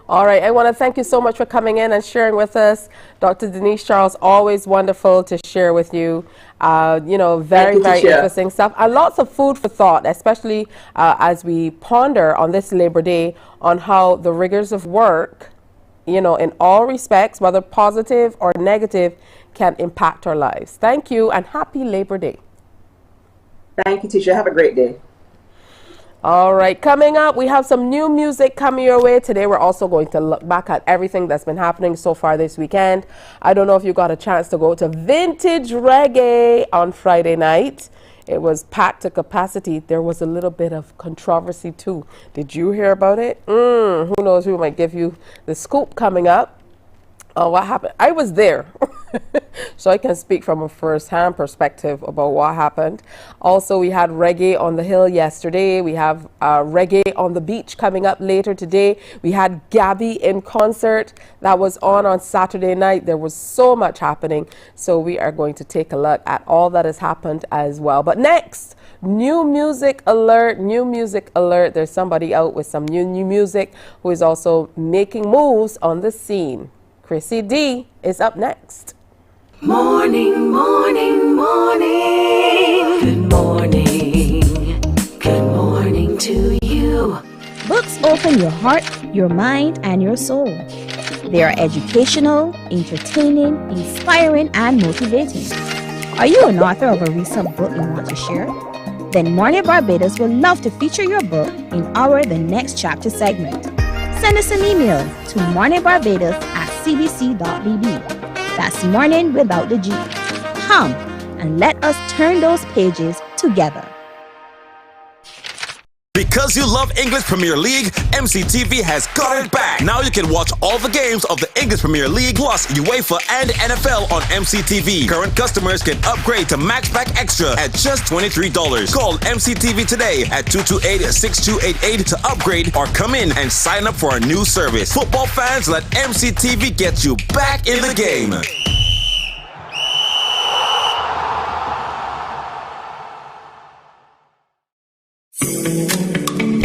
All right, I want to thank you so much for coming in and sharing with us. Dr. Denise Charles, always wonderful to share with you. Very interesting stuff. And lots of food for thought, especially as we ponder on this Labor Day on how the rigors of work, in all respects, whether positive or negative, can impact our lives. Thank you, and happy Labor Day. Thank you, Tisha. Have a great day. All right, coming up, we have some new music coming your way. Today, we're also going to look back at everything that's been happening so far this weekend. I don't know if you got a chance to go to Vintage Reggae on Friday night. It was packed to capacity. There was a little bit of controversy, too. Did you hear about it? Who knows who might give you the scoop coming up. What happened? I was there, so I can speak from a first-hand perspective about what happened. Also, we had Reggae on the Hill yesterday. We have Reggae on the Beach coming up later today. We had Gabby in concert that was on Saturday night. There was so much happening, so we are going to take a look at all that has happened as well. But next, new music alert. There's somebody out with some new music who is also making moves on the scene. Chrissy D is up next. Morning, morning, morning. Good morning. Good morning to you. Books open your heart, your mind, and your soul. They are educational, entertaining, inspiring, and motivating. Are you an author of a recent book you want to share? Then Mornin Barbados would love to feature your book in our The Next Chapter segment. Send us an email to morninbarbados@cbc.bb. That's morning without the G. Come and let us turn those pages together. Because you love English Premier League, MCTV has got it back. Now you can watch all the games of the English Premier League plus UEFA and NFL on MCTV. Current customers can upgrade to Matchback Extra at just $23. Call MCTV today at 228-6288 to upgrade or come in and sign up for a new service. Football fans, let MCTV get you back in the game.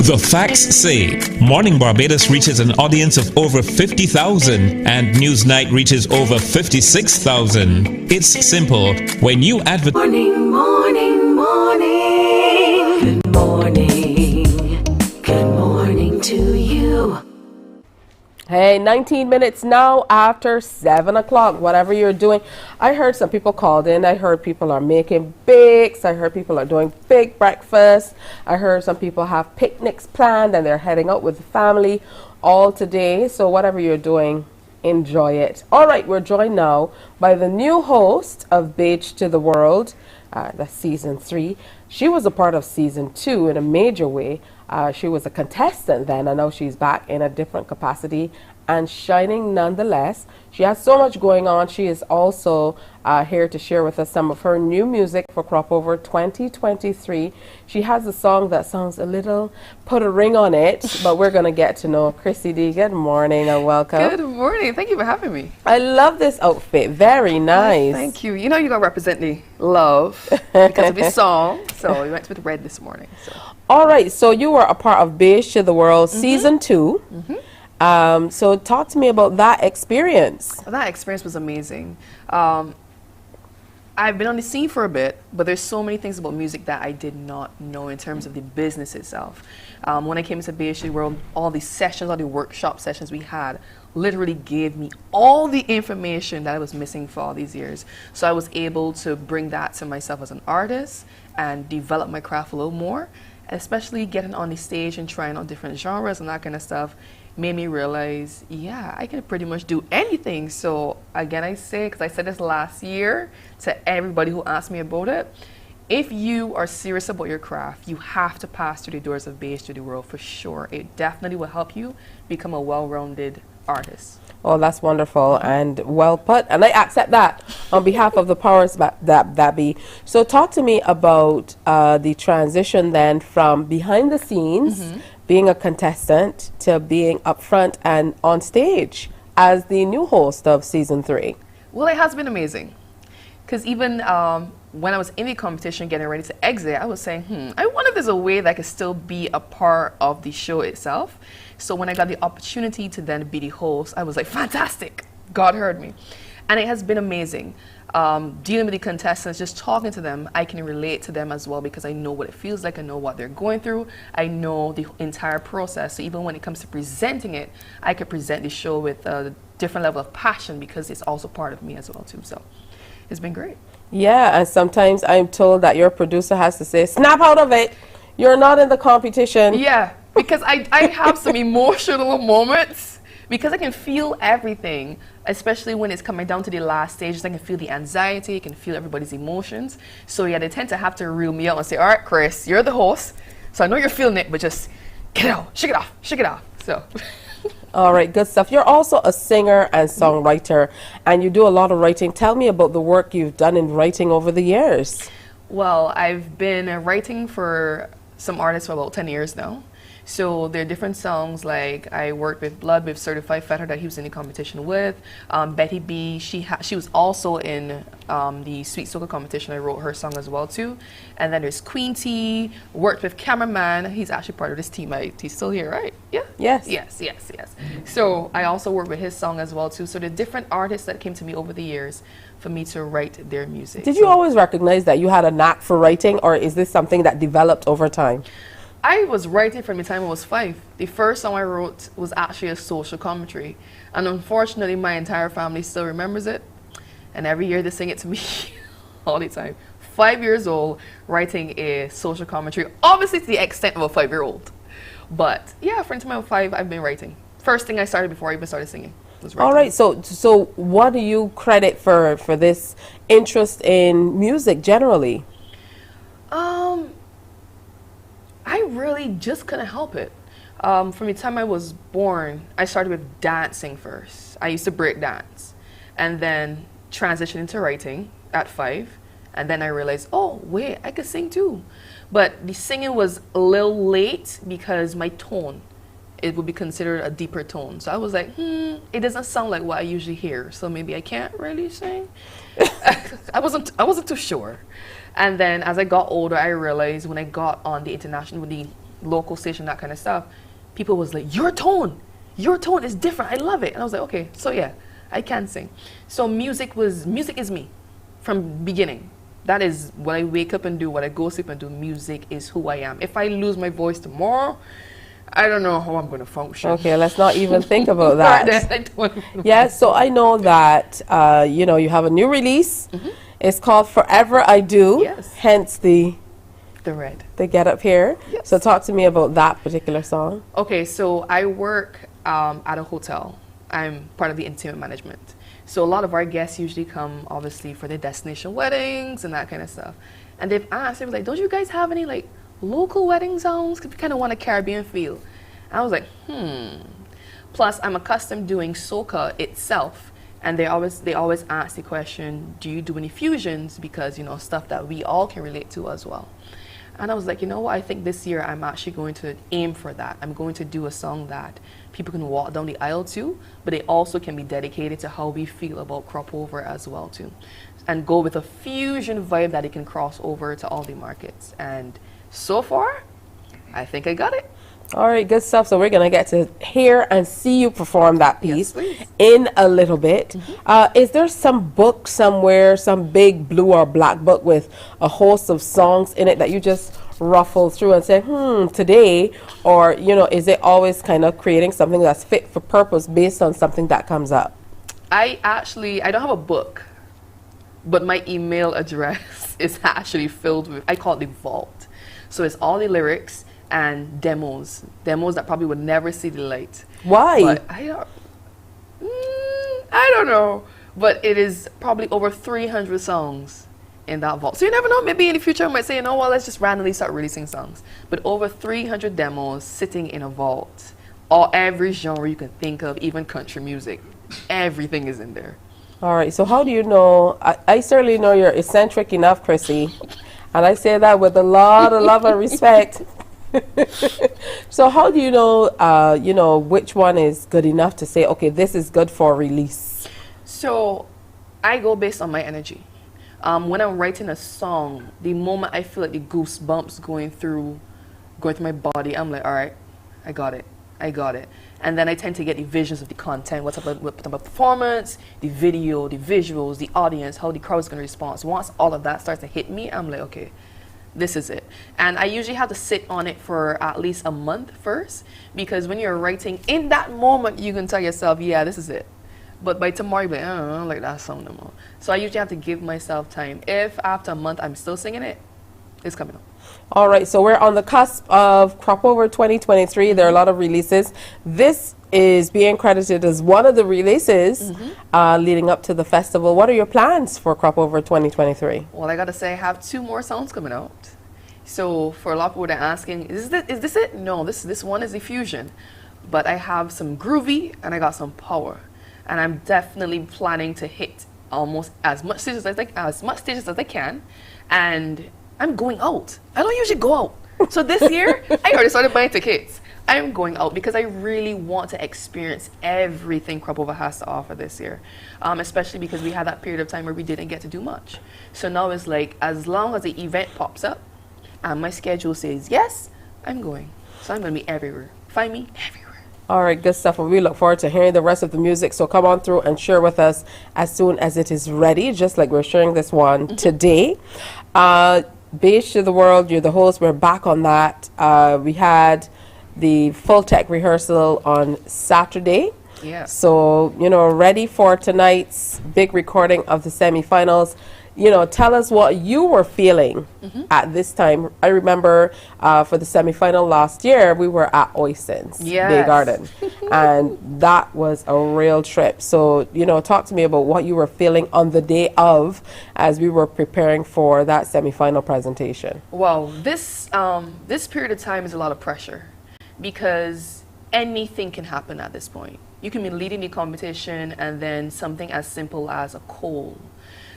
The facts say Morning Barbados reaches an audience of over 50,000 and Newsnight reaches over 56,000. It's simple. When you advertise... Morning, morning, morning. Good morning. Good morning to you. Hey, 19 minutes now after 7 o'clock, whatever you're doing. I heard some people called in. I heard people are making bakes. I heard people are doing big breakfast. I heard some people have picnics planned and they're heading out with the family all today. So whatever you're doing, enjoy it. All right, we're joined now by the new host of Beige to the World. That's season 3. She was a part of season 2 in a major way. She was a contestant then. I know she's back in a different capacity and shining nonetheless. She has so much going on. She is also here to share with us some of her new music for Crop Over 2023. She has a song that sounds a little, put a ring on it, but we're going to get to know Chrissy D. Good morning and welcome. Good morning. Thank you for having me. I love this outfit. Very nice. Thank you. You know you're going to represent the love because of the song. So we went with red this morning. So. All right. So you were a part of Beige to the World Season 2. So talk to me about that experience. That experience was amazing. I've been on the scene for a bit, but there's so many things about music that I did not know in terms of the business itself. When I came into Beige to the World, all the sessions, all the workshop sessions we had literally gave me all the information that I was missing for all these years. So I was able to bring that to myself as an artist and develop my craft a little more, especially getting on the stage and trying on different genres and that kind of stuff. Made me realize, yeah, I can pretty much do anything. So again, I say, because I said this last year to everybody who asked me about it, if you are serious about your craft, you have to pass through the doors of Beige to the World for sure. It definitely will help you become a well-rounded artist. Oh, that's wonderful and well put. And I accept that on behalf of the powers that be. So talk to me about the transition then from behind the scenes, being a contestant, to being up front and on stage as the new host of Season 3. Well, it has been amazing. Because even when I was in the competition getting ready to exit, I was saying, I wonder if there's a way that I could still be a part of the show itself. So when I got the opportunity to then be the host, I was like, fantastic. God heard me. And it has been amazing. Dealing with the contestants, just talking to them, I can relate to them as well because I know what it feels like. I know what they're going through. I know the entire process. So even when it comes to presenting it, I could present the show with a different level of passion because it's also part of me as well too. So it's been great. Yeah, and sometimes I'm told that your producer has to say, snap out of it. You're not in the competition. Yeah, because I have some emotional moments because I can feel everything, especially when it's coming down to the last stages. I can feel the anxiety, I can feel everybody's emotions. So yeah, they tend to have to reel me out and say, all right, Chris, you're the host. So I know you're feeling it, but just get it out, shake it off. So. All right, good stuff. You're also a singer and songwriter, and you do a lot of writing. Tell me about the work you've done in writing over the years. Well, I've been writing for some artists for about 10 years now. So there are different songs, like I worked with Blood with Certified Fetter that he was in the competition with. Betty B, she was also in the Sweet Soca competition. I wrote her song as well too. And then there's Queen T, worked with Cameraman. He's actually part of this team. He's still here, right? Yeah? Yes. Yes. So I also worked with his song as well too. So the different artists that came to me over the years for me to write their music. Did you always recognize that you had a knack for writing, or is this something that developed over time? I was writing from the time I was 5. The first song I wrote was actually a social commentary. And unfortunately, my entire family still remembers it. And every year they sing it to me all the time. 5 years old, writing a social commentary. Obviously to the extent of a 5-year-old. But yeah, from the time I was 5, I've been writing. First thing I started before I even started singing was writing. All right, so what do you credit for this interest in music generally? I really just couldn't help it. From the time I was born, I started with dancing first. I used to break dance and then transitioned into writing at 5. And then I realized, oh, wait, I could sing too. But the singing was a little late because my tone, it would be considered a deeper tone. So I was like, it doesn't sound like what I usually hear. So maybe I can't really sing. I wasn't too sure. And then as I got older, I realized when I got on the international, with the local station, that kind of stuff, people was like, your tone is different. I love it. And I was like, okay, so yeah, I can sing. So music is me from beginning. That is what I wake up and do, what I go sleep and do. Music is who I am. If I lose my voice tomorrow, I don't know how I'm going to function. Okay, let's not even think about that. Yeah, so I know that, you have a new release. It's called Forever I Do, yes. Hence the red. The get up here. Yes. So talk to me about that particular song. Okay, so I work at a hotel. I'm part of the entertainment management. So a lot of our guests usually come, obviously, for their destination weddings and that kind of stuff. And they've asked, they were like, don't you guys have any, like, local wedding songs, because we kind of want a Caribbean feel. I was like, Plus, I'm accustomed doing soca itself, and they always ask the question, do you do any fusions? Because, you know, stuff that we all can relate to as well. And I was like, you know what, I think this year I'm actually going to aim for that. I'm going to do a song that people can walk down the aisle to, but it also can be dedicated to how we feel about crop over as well too. And go with a fusion vibe that it can cross over to all the markets. And so far, I think I got it. All right, good stuff. So we're going to get to hear and see you perform that piece in a little bit. Is there some book somewhere, some big blue or black book with a host of songs in it that you just ruffle through and say, today? Or, you know, is it always kind of creating something that's fit for purpose based on something that comes up? I don't have a book, but my email address is actually filled with, I call it the vault. So it's all the lyrics and demos that probably would never see the light. Why? But I don't know. But it is probably over 300 songs in that vault. So you never know. Maybe in the future I might say, you know what, let's just randomly start releasing songs. But over 300 demos sitting in a vault. Every genre you can think of, even country music. Everything is in there. All right. So how do you know? I certainly know you're eccentric enough, Chrissy. And I say that with a lot of love and respect. So how do you know, which one is good enough to say, okay, this is good for release? So I go based on my energy. When I'm writing a song, the moment I feel like the goosebumps going through my body, I'm like, all right, I got it. And then I tend to get the visions of the content, what's about performance, the video, the visuals, the audience, how the crowd's going to respond. So once all of that starts to hit me, I'm like, okay, this is it. And I usually have to sit on it for at least a month first, because when you're writing in that moment, you can tell yourself, yeah, this is it. But by tomorrow, you'll be like, I don't like that song no more. So I usually have to give myself time. If after a month I'm still singing it, it's coming up. All right, so we're on the cusp of Crop Over 2023. There are a lot of releases. This is being credited as one of the releases leading up to the festival. What are your plans for Crop Over 2023? Well, I got to say, I have 2 more songs coming out. So for a lot of people that are asking, is this it? No, this one is a fusion. But I have some groovy and I got some power. And I'm definitely planning to hit almost as much stages as I can. And I'm going out. I don't usually go out. So this year, I already started buying tickets. I'm going out because I really want to experience everything Crop Over has to offer this year. Especially because we had that period of time where we didn't get to do much. So now it's like, as long as the event pops up and my schedule says yes, I'm going. So I'm going to be everywhere. Find me everywhere. All right, good stuff. And we look forward to hearing the rest of the music. So come on through and share with us as soon as it is ready, just like we're sharing this one today. Beige to the World, you're the host. We're back on that. We had the full tech rehearsal on Saturday. Yeah. So, ready for tonight's big recording of the semifinals. Tell us what you were feeling at this time. I remember for the semifinal last year, we were at Oyston's Bay Garden. And that was a real trip. So, talk to me about what you were feeling on the day of as we were preparing for that semifinal presentation. Well, this period of time is a lot of pressure because anything can happen at this point. You can be leading the competition and then something as simple as a cold.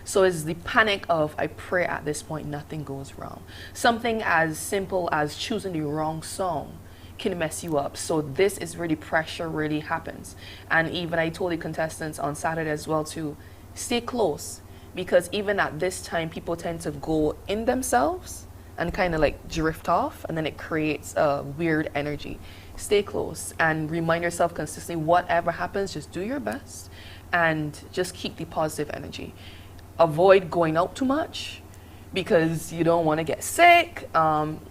So it's the panic of, I pray at this point nothing goes wrong. Something as simple as choosing the wrong song can mess you up. So this is really, pressure really happens. And even I told the contestants on Saturday as well to stay close, because even at this time, people tend to go in themselves and kind of like drift off, and then it creates a weird energy. Stay close and remind yourself consistently, whatever happens, just do your best and just keep the positive energy. Avoid going out too much because you don't want to get sick.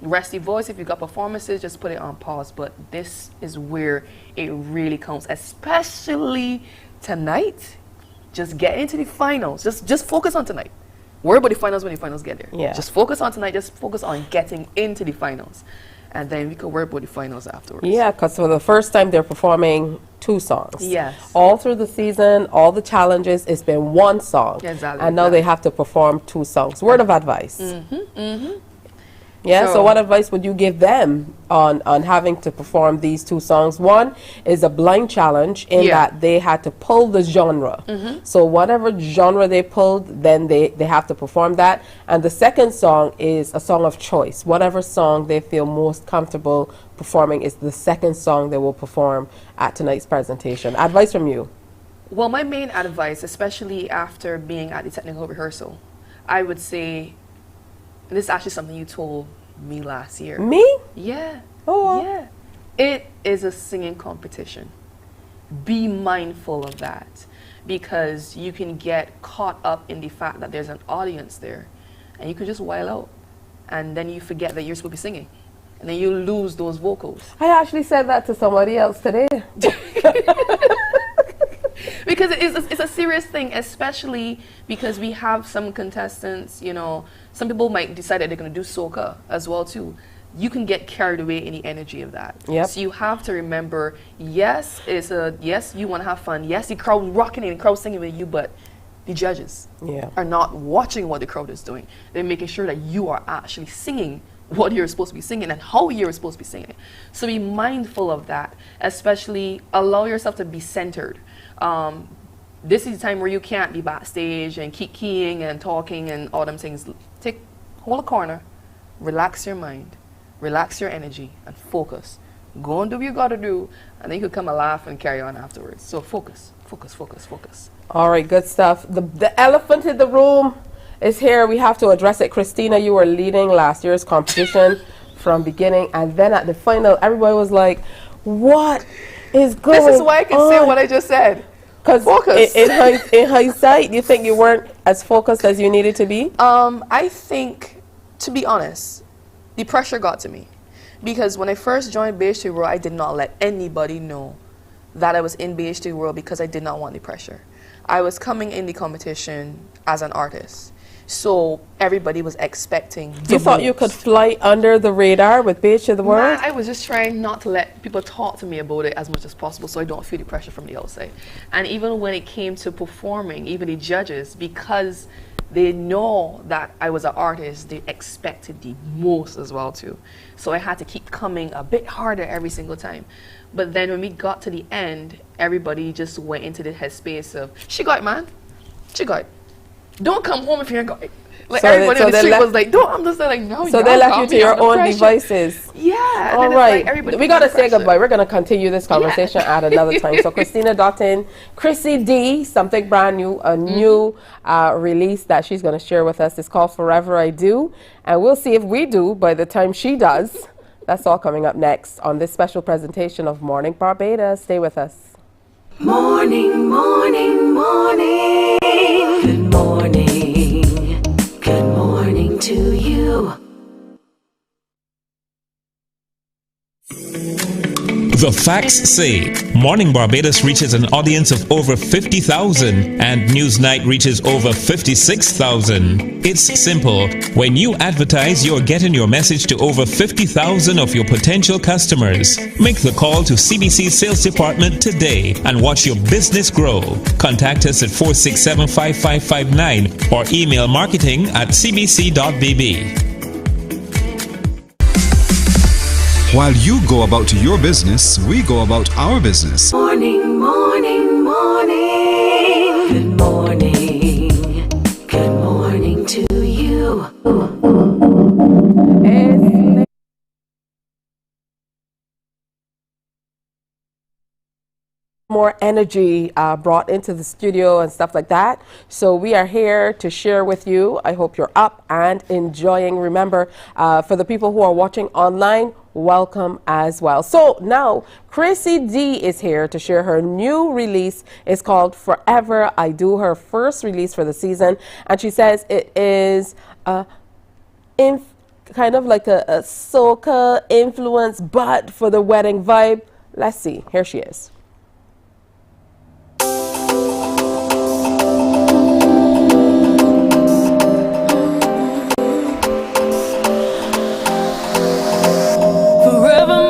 Rest your voice. If you've got performances, just put it on pause. But this is where it really counts, especially tonight. Just get into the finals. Just focus on tonight. Worry about the finals when the finals get there. Yeah. Just focus on tonight. Just focus on getting into the finals. And then we could worry about the finals afterwards. Yeah, because for the first time, they're performing 2 songs. Yes. All through the season, all the challenges, it's been 1 song. Exactly. And now they have to perform 2 songs. Word of advice. Yeah, so what advice would you give them on having to perform these two songs? One is a blind challenge in that they had to pull the genre. So whatever genre they pulled, then they have to perform that. And the second song is a song of choice. Whatever song they feel most comfortable performing is the second song they will perform at tonight's presentation. Advice from you? Well, my main advice, especially after being at the technical rehearsal, I would say, and this is actually something you told me last year. Me? Yeah. Oh. Yeah. It is a singing competition. Be mindful of that, because you can get caught up in the fact that there's an audience there and you could just wail out and then you forget that you're supposed to be singing and then you lose those vocals. I actually said that to somebody else today. Because it's a serious thing, especially because we have some contestants, you know, some people might decide that they're going to do soca as well too. You can get carried away in the energy of that. Yep. So you have to remember, yes, you want to have fun. Yes, the crowd rocking and the crowd singing with you, but the judges are not watching what the crowd is doing. They're making sure that you are actually singing what you're supposed to be singing and how you're supposed to be singing it. So be mindful of that, especially allow yourself to be centered. This is the time where you can't be backstage and keep keying and talking and all them things. Hold a corner, relax your mind, relax your energy, and focus. Go and do what you gotta do, and then you could come and laugh and carry on afterwards. So focus, focus, focus, focus. All right, good stuff. The elephant in the room is here. We have to address it. Christina, you were leading last year's competition from beginning, and then at the final, everybody was like, what is going on? This is why I can say what I just said. Because in hindsight, you think you weren't as focused as you needed to be? I think, to be honest, the pressure got to me. Because when I first joined BH2 World, I did not let anybody know that I was in BH2 World because I did not want the pressure. I was coming in the competition as an artist. So everybody was expecting You thought you could fly under the radar with BH of the World? Nah, I was just trying not to let people talk to me about it as much as possible so I don't feel the pressure from the outside. And even when it came to performing, even the judges, because they know that I was an artist, they expected the most as well too. So I had to keep coming a bit harder every single time. But then when we got to the end, everybody just went into the headspace of, she got it, man. She got it. Don't come home if you ain't got it. Like So everybody they- on the so they street left- was like, no, I'm just like, no, So they left you to your own devices. Yeah. All right. We got to say goodbye. We're going to continue this conversation at another time. So Christina Dottin, Chrissy D, something brand new, a new release that she's going to share with us. It's called Forever I Do. And we'll see if we do by the time she does. That's all coming up next on this special presentation of Morning Barbados. Stay with us. Morning, morning, morning. Good morning. Good morning to you. The facts say Morning Barbados reaches an audience of over 50,000 and Newsnight reaches over 56,000. It's simple. When you advertise, you're getting your message to over 50,000 of your potential customers. Make the call to CBC Sales Department today and watch your business grow. Contact us at 467-5559 or email marketing@cbc.bb. While you go about your business, we go about our business. Morning, morning, morning. Good morning. Good morning to you. More energy brought into the studio and stuff like that. So we are here to share with you. I hope you're up and enjoying. Remember, for the people who are watching online, welcome as well. So now Chrissy D is here to share her new release. It's called Forever I Do, her first release for the season. And she says it is kind of like a soca influence, but for the wedding vibe. Let's see. Here she is. Forever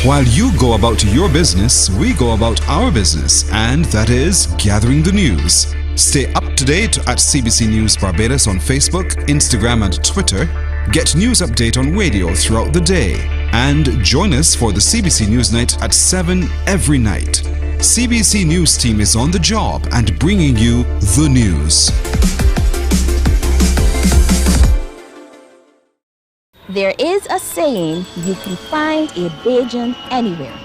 While you go about your business, we go about our business, and that is gathering the news. Stay up to date at CBC News Barbados on Facebook, Instagram, and Twitter. Get news update on radio throughout the day. And join us for the CBC News Night at 7 every night. CBC News team is on the job and bringing you the news. There is a saying, you can find a Bajan anywhere.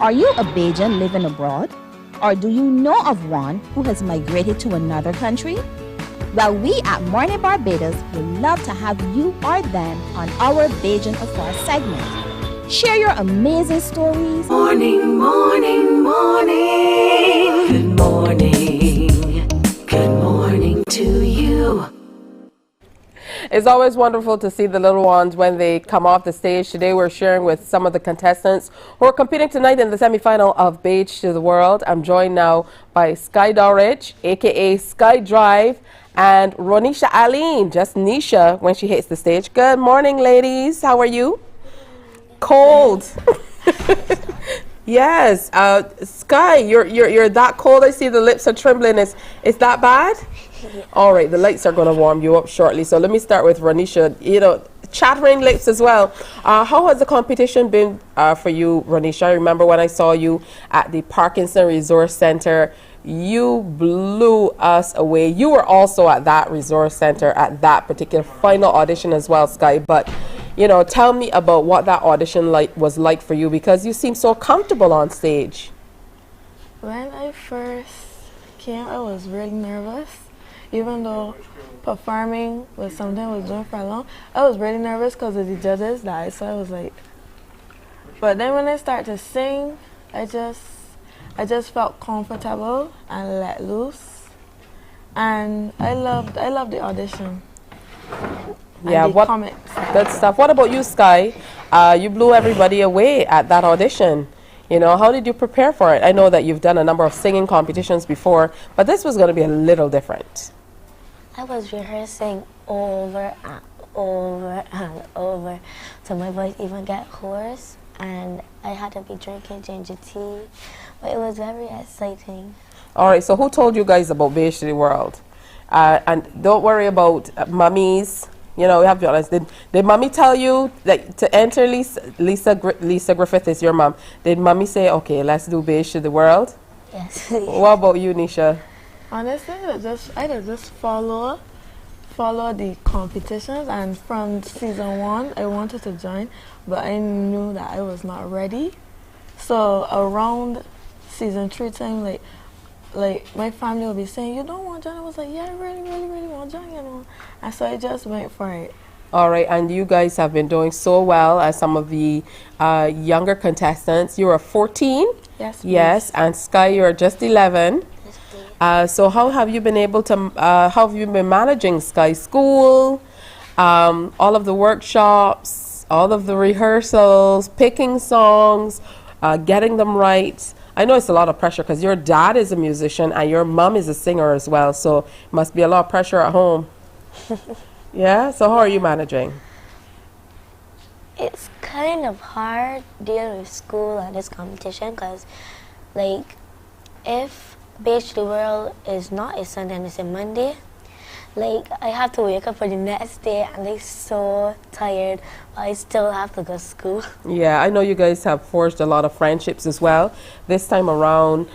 Are you a Bajan living abroad? Or do you know of one who has migrated to another country? Well, we at Mornin Barbados would love to have you or them on our Bajan Affair segment. Share your amazing stories. Morning, morning, morning. Good morning. Good morning to you. It's always wonderful to see the little ones when they come off the stage. Today we're sharing with some of the contestants who are competing tonight in the semi-final of Beige to the World. I'm joined now by Sky Dorridge, aka Sky Drive, and Ronisha Aline, just Nisha when she hits the stage. Good morning, ladies. How are you? Cold. Yes. Sky, you're that cold. I see the lips are trembling. Is that bad? All right, the lights are going to warm you up shortly. So let me start with Ronisha. You know, chattering lips as well. How has the competition been for you, Ronisha? I remember when I saw you at the Parkinson Resource Center, you blew us away. You were also at that resource center at that particular final audition as well, Sky. But, you know, tell me about what that audition was like for you, because you seem so comfortable on stage. When I first came, I was really nervous. Even though performing was something I was doing for a long, I was really nervous because of the judges that I saw. I was like, but then when I started to sing, I just felt comfortable and let loose, and I loved the audition. Yeah, what good stuff. What about you, Sky? You blew everybody away at that audition. You know, how did you prepare for it? I know that you've done a number of singing competitions before, but this was going to be a little different. I was rehearsing over and over and over so my voice even got hoarse, and I had to be drinking ginger tea, but it was very exciting. All right, so who told you guys about Beige to the World? And don't worry about mummies. You know, we have to be honest. Did mommy tell you that to enter Lisa Griffith is your mom? Did mommy say, okay, let's do Beige to the World? Yes. What about you, Nisha? Honestly, I just follow the competitions, and from season 1, I wanted to join, but I knew that I was not ready. So around season 3 time, like my family will be saying, you don't want to join? I was like, yeah, I really, really, really want to join, you know. And so I just went for it. All right, and you guys have been doing so well as some of the younger contestants. You are 14? Yes. Yes, and Sky, you're just 11. So how have you been able to, how have you been managing Sky School, all of the workshops, all of the rehearsals, picking songs, getting them right? I know it's a lot of pressure because your dad is a musician and your mom is a singer as well, so it must be a lot of pressure at home. Yeah, so how are you managing? It's kind of hard dealing with school and this competition because, like, if Beige to the World is not a Sunday and it's a Monday, like, I have to wake up for the next day and I'm so tired, but I still have to go to school. Yeah, I know you guys have forged a lot of friendships as well. This time around,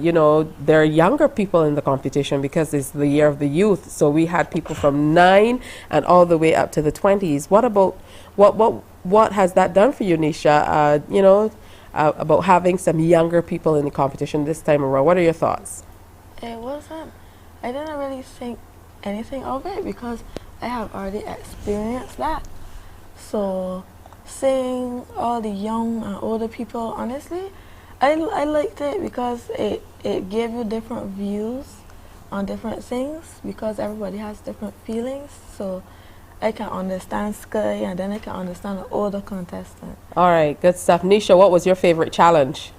you know, there are younger people in the competition because it's the year of the youth. So we had people from 9 and all the way up to the 20s. What about, what has that done for you, Nisha? You know, about having some younger people in the competition this time around. What are your thoughts? It wasn't, I didn't really think anything of it because I have already experienced that. So seeing all the young and older people, honestly, I liked it because it gave you different views on different things because everybody has different feelings. So I can understand Sky and then I can understand the older contestant. All right, good stuff. Nisha, what was your favorite challenge?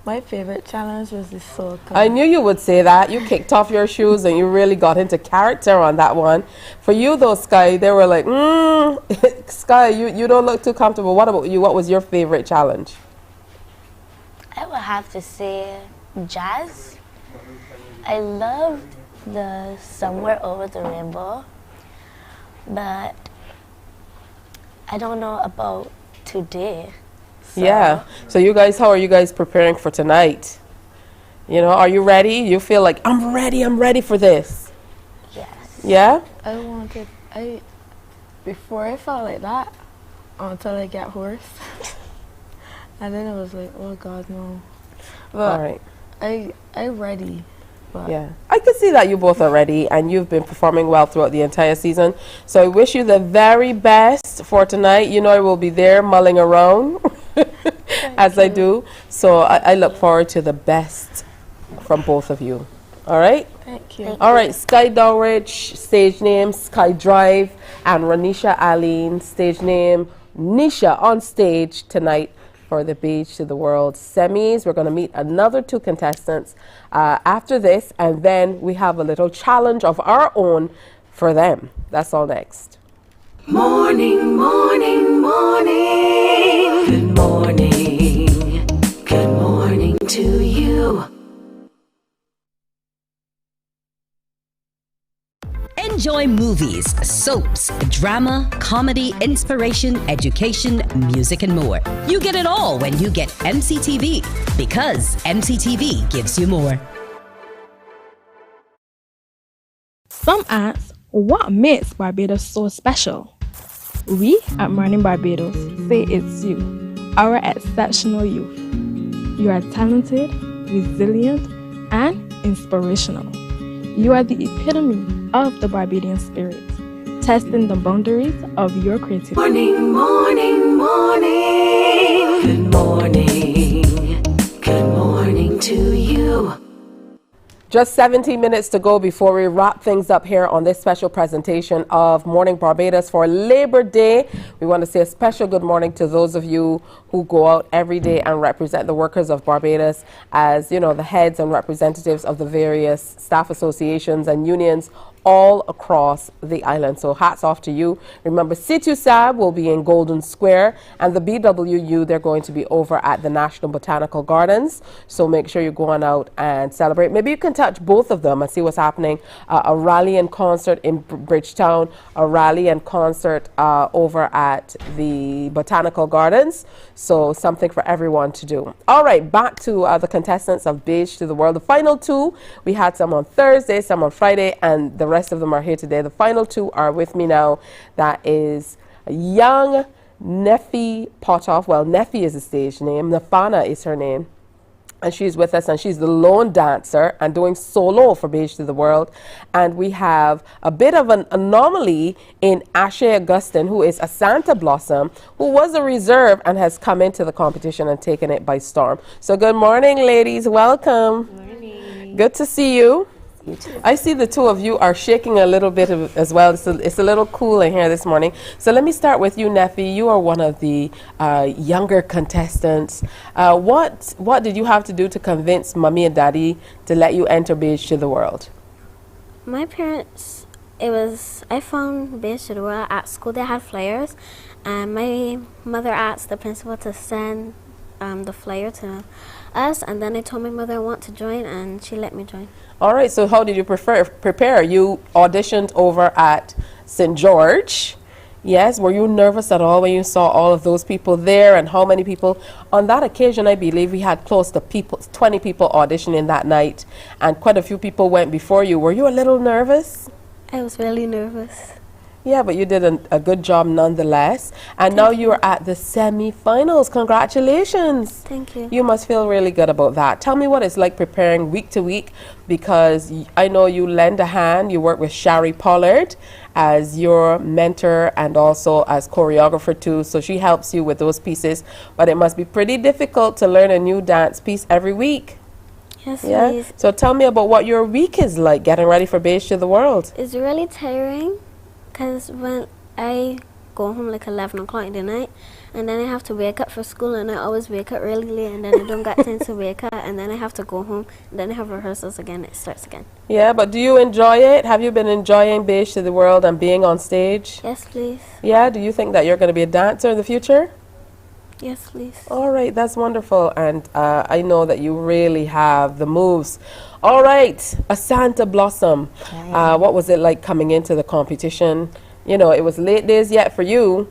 My favorite challenge was the soca. I knew you would say that. You kicked off your shoes and you really got into character on that one. For you though, Sky, they were like, Sky, you don't look too comfortable. What about you? What was your favorite challenge? I would have to say jazz. I loved the Somewhere Over the Rainbow, but I don't know about today. So. Yeah. So you guys, how are you guys preparing for tonight? You know, are you ready? You feel like, I'm ready for this. Yes. Yeah? Before I felt like that, until I get hoarse. And then I was like, oh God, no. But all right. I'm ready. But yeah. I could see that you both are ready and you've been performing well throughout the entire season. So I wish you the very best for tonight. You know I will be there mulling around as I do. So I look forward to the best from both of you. All right? Thank you. All right, Sky Dowridge, stage name Sky Drive, and Ranisha Aline, stage name Nisha, on stage tonight for the Beach to the World semis. We're going to meet another two contestants after this, and then we have a little challenge of our own for them. That's all next. Morning, morning, morning. Good morning. Good morning to you. Enjoy movies, soaps, drama, comedy, inspiration, education, music, and more. You get it all when you get MCTV, because MCTV gives you more. Some ask, what makes Barbados so special? We at Mornin Barbados say it's you, our exceptional youth. You are talented, resilient, and inspirational. You are the epitome of the Barbadian spirit, testing the boundaries of your creativity. Morning, morning, morning. Good morning. Good morning to you. Just 17 minutes to go before we wrap things up here on this special presentation of Morning Barbados for Labor Day. We want to say a special good morning to those of you who go out every day and represent the workers of Barbados as, you know, the heads and representatives of the various staff associations and unions all across the island. So hats off to you. Remember, CBC will be in Golden Square, and the BWU, they're going to be over at the National Botanical Gardens. So make sure you go on out and celebrate. Maybe you can touch both of them and see what's happening. A rally and concert in Bridgetown, a rally and concert over at the Botanical Gardens. So something for everyone to do. All right, back to the contestants of Beige to the World. The final two, we had some on Thursday, some on Friday, and the rest of them are here today. The final two are with me now. That is young Neffy Potoff. Well, Neffy is the stage name. Nafana is her name. And she's with us, and she's the lone dancer and doing solo for Beige to the World. And we have a bit of an anomaly in Ashe Augustine, who is a Santa Blossom, who was a reserve and has come into the competition and taken it by storm. So good morning, ladies. Welcome. Good morning. Good to see you. I see the two of you are shaking a little bit as well. It's a little cool in here this morning. So let me start with you, Neffy. You are one of the younger contestants. What did you have to do to convince Mommy and Daddy to let you enter Beige to the World? My parents, I found Beige to the World at school. They had flyers, and my mother asked the principal to send the flyer to us, and then I told my mother I want to join, and she let me join. All right, so how did you prepare? You auditioned over at St. George. Yes, were you nervous at all when you saw all of those people there, and how many people? On that occasion, I believe we had close to 20 people auditioning that night, and quite a few people went before you. Were you a little nervous? I was really nervous. Yeah, but you did a good job nonetheless. And now you're at the semi-finals. Congratulations. Thank you. You must feel really good about that. Tell me what it's like preparing week to week, because I know you lend a hand. You work with Shari Pollard as your mentor and also as choreographer too. So she helps you with those pieces. But it must be pretty difficult to learn a new dance piece every week. Yes, please. So tell me about what your week is like getting ready for Beige to the World. It's really tiring. Because when I go home like 11 o'clock in the night, and then I have to wake up for school, and I always wake up really late, and then I don't get time to wake up, and then I have to go home, and then I have rehearsals again. It starts again. Yeah, but do you enjoy it? Have you been enjoying Beige to the World and being on stage? Yes, please. Yeah, do you think that you're going to be a dancer in the future? Yes, please. All right, that's wonderful, and I know that you really have the moves. All right, Asanta Blossom, what was it like coming into the competition? You know, it was late days yet for you.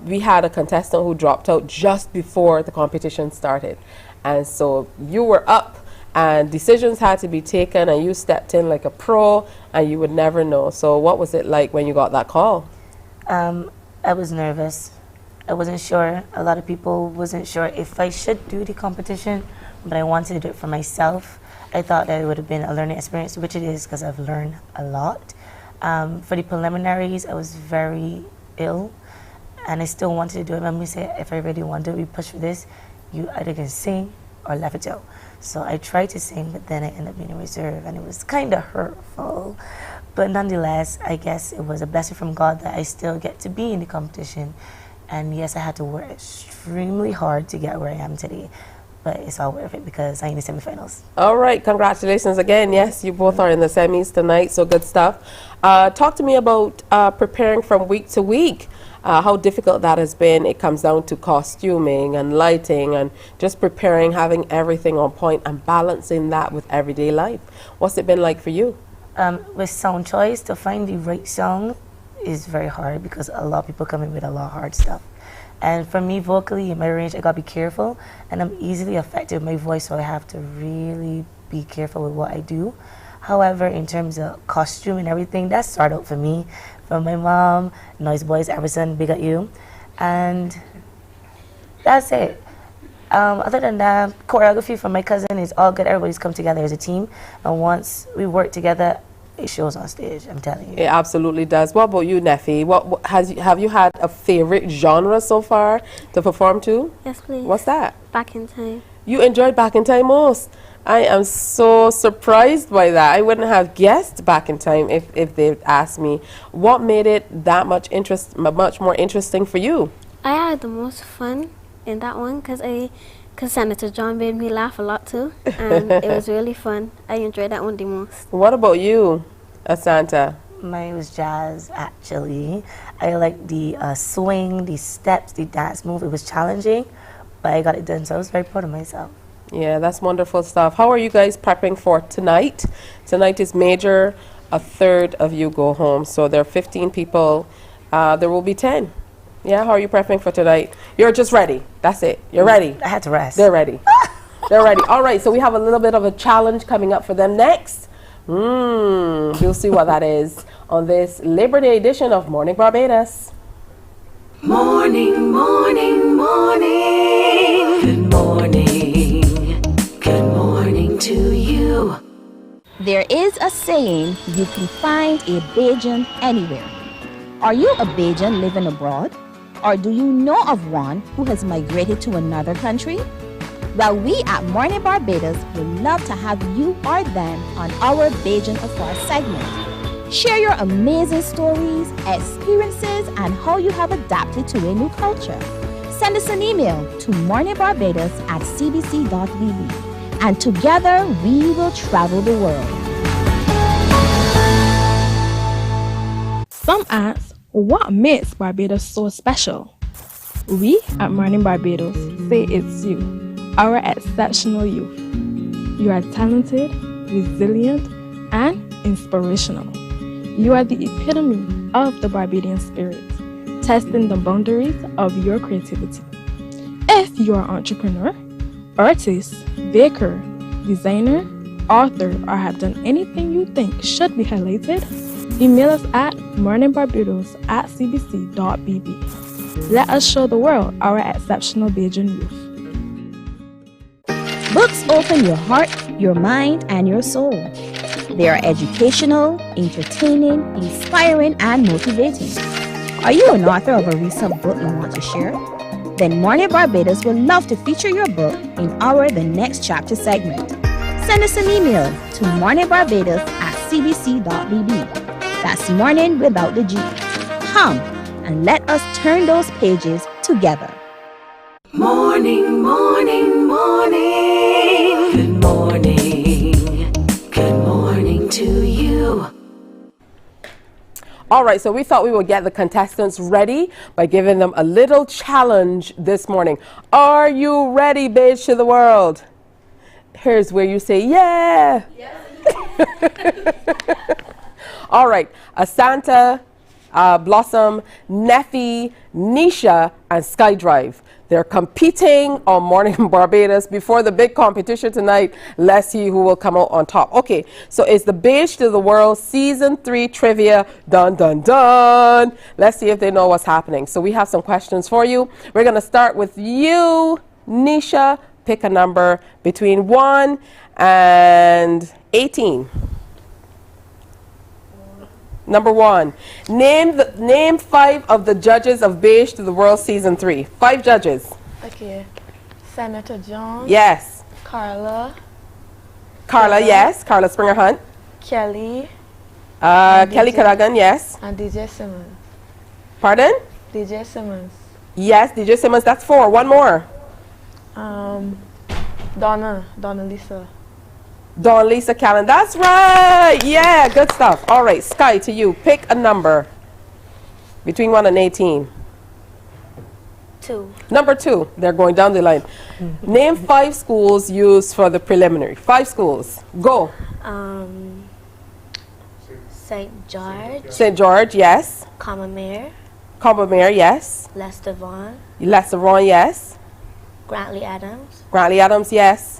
We had a contestant who dropped out just before the competition started, and so you were up and decisions had to be taken, and you stepped in like a pro, and you would never know. So what was it like when you got that call? I was nervous. I wasn't sure. A lot of people wasn't sure if I should do the competition, but I wanted to do it for myself. I thought that it would have been a learning experience, which it is, because I've learned a lot. For the preliminaries, I was very ill, and I still wanted to do it. My mom said, if I really want to do it, we push for this, you either can sing or laugh it out. So I tried to sing, but then I ended up being in reserve, and it was kind of hurtful. But nonetheless, I guess it was a blessing from God that I still get to be in the competition. And yes, I had to work extremely hard to get where I am today, but it's all worth it because I'm in the semifinals. All right, congratulations again. Yes, you both are in the semis tonight, so good stuff. Talk to me about preparing from week to week. How difficult that has been. It comes down to costuming and lighting and just preparing, having everything on point and balancing that with everyday life. What's it been like for you? With sound choice, to find the right song is very hard because a lot of people come in with a lot of hard stuff. And for me, vocally, in my range, I gotta be careful, and I'm easily affected with my voice, so I have to really be careful with what I do. However, in terms of costume and everything, that started out for me, from my mom, Noise Boys, Everson, big at you, and that's it. Other than that, choreography from my cousin is all good. Everybody's come together as a team, and once we work together, it shows on stage, I'm telling you. It absolutely does. What about you, Neffy? Have you had a favorite genre so far to perform to? Yes, please. What's that? Back in Time. You enjoyed Back in Time most. I am so surprised by that. I wouldn't have guessed Back in Time if they'd asked me. What made it that much more interesting for you? I had the most fun in that one because Senator John made me laugh a lot too, and it was really fun. I enjoyed that one the most. What about you, Asanta? Mine was jazz, actually. I like the swing, the steps, the dance move. It was challenging, but I got it done, so I was very proud of myself. Yeah, that's wonderful stuff. How are you guys prepping for tonight? Tonight is major. A third of you go home, so there are 15 people. There will be 10. Yeah, how are you prepping for tonight? You're just ready. That's it. You're ready. I had to rest. They're ready. They're ready. All right, so we have a little bit of a challenge coming up for them next. We'll see what that is on this Labor Day edition of Morning Barbados. Morning, morning, morning. Good morning. Good morning to you. There is a saying, you can find a Bajan anywhere. Are you a Bajan living abroad? Or do you know of one who has migrated to another country? Well, we at Mornin Barbados would love to have you or them on our Bajan Afar segment. Share your amazing stories, experiences, and how you have adapted to a new culture. Send us an email to morninbarbados@cbc.bb, and together we will travel the world. Some ask, what makes Barbados so special? We at Mornin Barbados say it's you, our exceptional youth. You are talented, resilient, and inspirational. You are the epitome of the Barbadian spirit, testing the boundaries of your creativity. If you are an entrepreneur, artist, baker, designer, author, or have done anything you think should be highlighted, email us at morninbarbados@cbc.bb. Let us show the world our exceptional Bajan youth. Books open your heart, your mind, and your soul. They are educational, entertaining, inspiring, and motivating. Are you an author of a recent book you want to share? Then Mornin Barbados would love to feature your book in our The Next Chapter segment. Send us an email to morninbarbados@cbc.bb. That's morning without the G. Come and let us turn those pages together. Morning, morning, morning. Good morning. Good morning to you. All right, so we thought we would get the contestants ready by giving them a little challenge this morning. Are you ready, Beige to the World? Here's where you say, yeah. All right, Asanta, Blossom, Neffy, Nisha, and SkyDrive. They're competing on Morning Barbados before the big competition tonight. Let's see who will come out on top. Okay, so it's the Beige to the World Season 3 trivia. Dun, dun, dun. Let's see if they know what's happening. So we have some questions for you. We're going to start with you, Nisha. Pick a number between 1 and 18. Number 1. Name 5 of the judges of Beige to the World Season 3. 5 judges. Okay. Senator John. Yes. Carla. Carla, yes. Carla Springer Hunt. Kelly. Kelly Caragan, yes. And DJ Simmons. Pardon? DJ Simmons. Yes, DJ Simmons. That's 4. One more. Donna Lisa. Dawn Lisa Callan. That's right. Yeah, good stuff. All right, Sky, to you. Pick a number between 1 and 18. 2. Number 2. They're going down the line. Name 5 schools used for the preliminary. 5 schools. Go. St. George. St. George, yes. Combermere. Combermere, yes. Lester Vaughan. Lester Vaughan, yes. Grantley Adams. Grantley Adams, yes.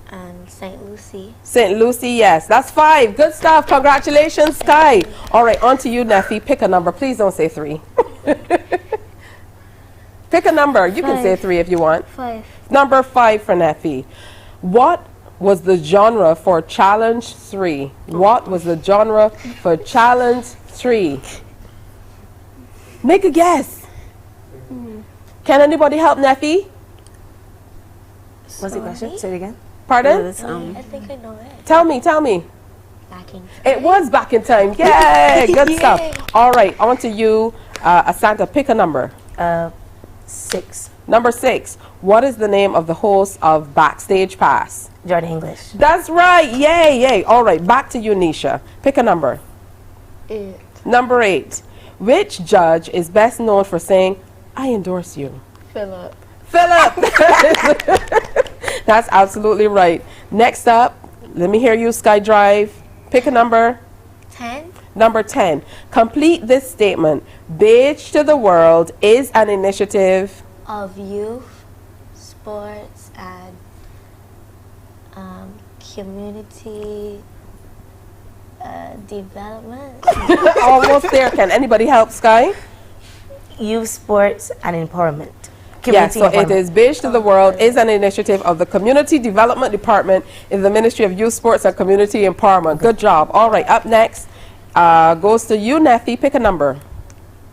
And St. Lucie. St. Lucie, yes. That's 5. Good stuff. Congratulations, Sky. All right, on to you, Neffy. Pick a number. Please don't say 3. Pick a number. You can say 3 if you want. 5. Number 5 for Neffy. What was the genre for Challenge 3? What was the genre for Challenge 3? Make a guess. Can anybody help Neffy? What's the question? Say it again. Pardon? I think I know it. Tell me. Back in time. It was back in time. Yay! Good stuff. All right, on to you, Asanta. Pick a number. 6. Number 6. What is the name of the host of Backstage Pass? Jordan English. That's right. Yay. All right, back to you, Nisha. Pick a number. 8. Number 8. Which judge is best known for saying, I endorse you? Philip. That's absolutely right. Next up, let me hear you, SkyDrive. Pick a number. 10. Number 10. Complete this statement. Beige to the World is an initiative Of youth, sports, and community development. Almost there. Can anybody help, Sky? Youth, sports, and empowerment. Yes, so it is Beige to the World is an initiative of the Community Development Department in the Ministry of Youth, Sports, and Community Empowerment. Good job. All right, up next goes to you, Neffy. Pick a number.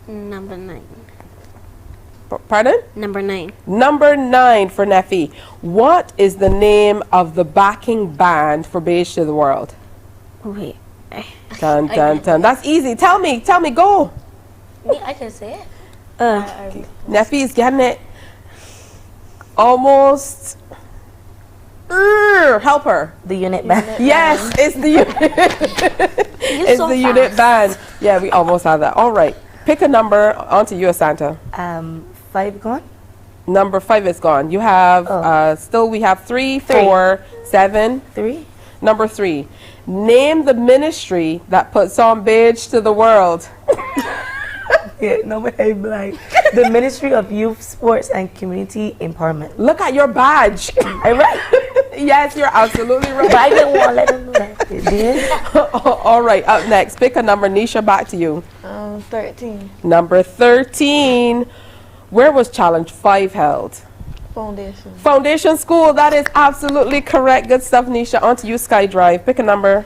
Number 9. Pardon? Number 9. Number 9 for Neffy. What is the name of the backing band for Beige to the World? Wait. Dun, dun, dun. That's easy. Tell me, go. Me, I can say it. Neffy is getting it. Almost. Help her. The unit band. Yes, it's the unit. It's so the unit band. Yeah, we almost have that. All right. Pick a number. On to you, Asanta. 5 gone? Number 5 is gone. You have, still we have 3, 4, 7. 3? Number 3. Name the ministry that puts on Beige to the World. Yeah, no, but I'm like the Ministry of Youth, Sports, and Community Empowerment. Look at your badge. I'm right. Yes, you're absolutely right. But I didn't want to let them know that. They did. All right, up next. Pick a number. Nisha, back to you. 13. Number 13. Where was Challenge 5 held? Foundation. Foundation School. That is absolutely correct. Good stuff, Nisha. On to you, SkyDrive. Pick a number.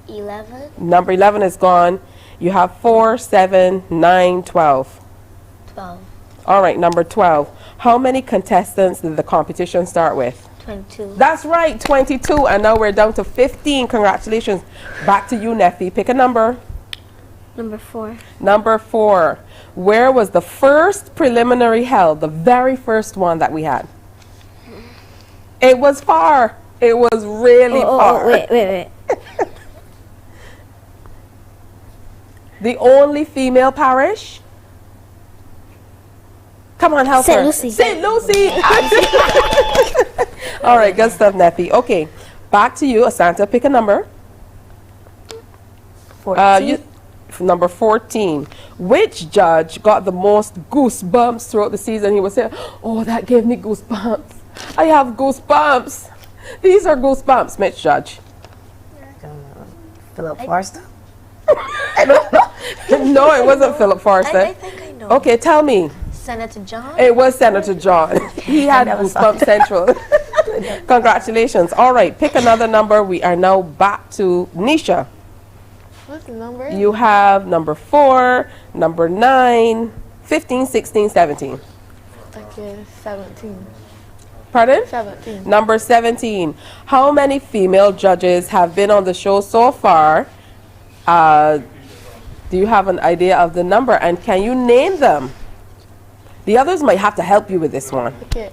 11. Number 11 is gone. You have 4, 7, 9, 12. 12. All right, number 12. How many contestants did the competition start with? 22. That's right, 22. And now we're down to 15. Congratulations. Back to you, Neffy. Pick a number. Number 4. Number 4. Where was the first preliminary held? The very first one that we had. It was far. It was really far. Wait. The only female parish? Come on, help her. St. Lucie. All right, good stuff, Neffy. Okay, back to you, Asanta. Pick a number. 14. Number 14. Which judge got the most goosebumps throughout the season? He was saying, oh, that gave me goosebumps. I have goosebumps. These are goosebumps, which judge? Philip Forster? No, it wasn't Philip Forster. I think I know. Okay, tell me. Senator John? It was Senator John. He had Goosebumps Central. Congratulations. All right, pick another number. We are now back to Nisha. What's the number? You have number 4, number 9, 15, 16, 17. Okay, 17. Pardon? 17. Number 17. How many female judges have been on the show so far? Do you have an idea of the number, and can you name them? The others might have to help you with this one. Okay,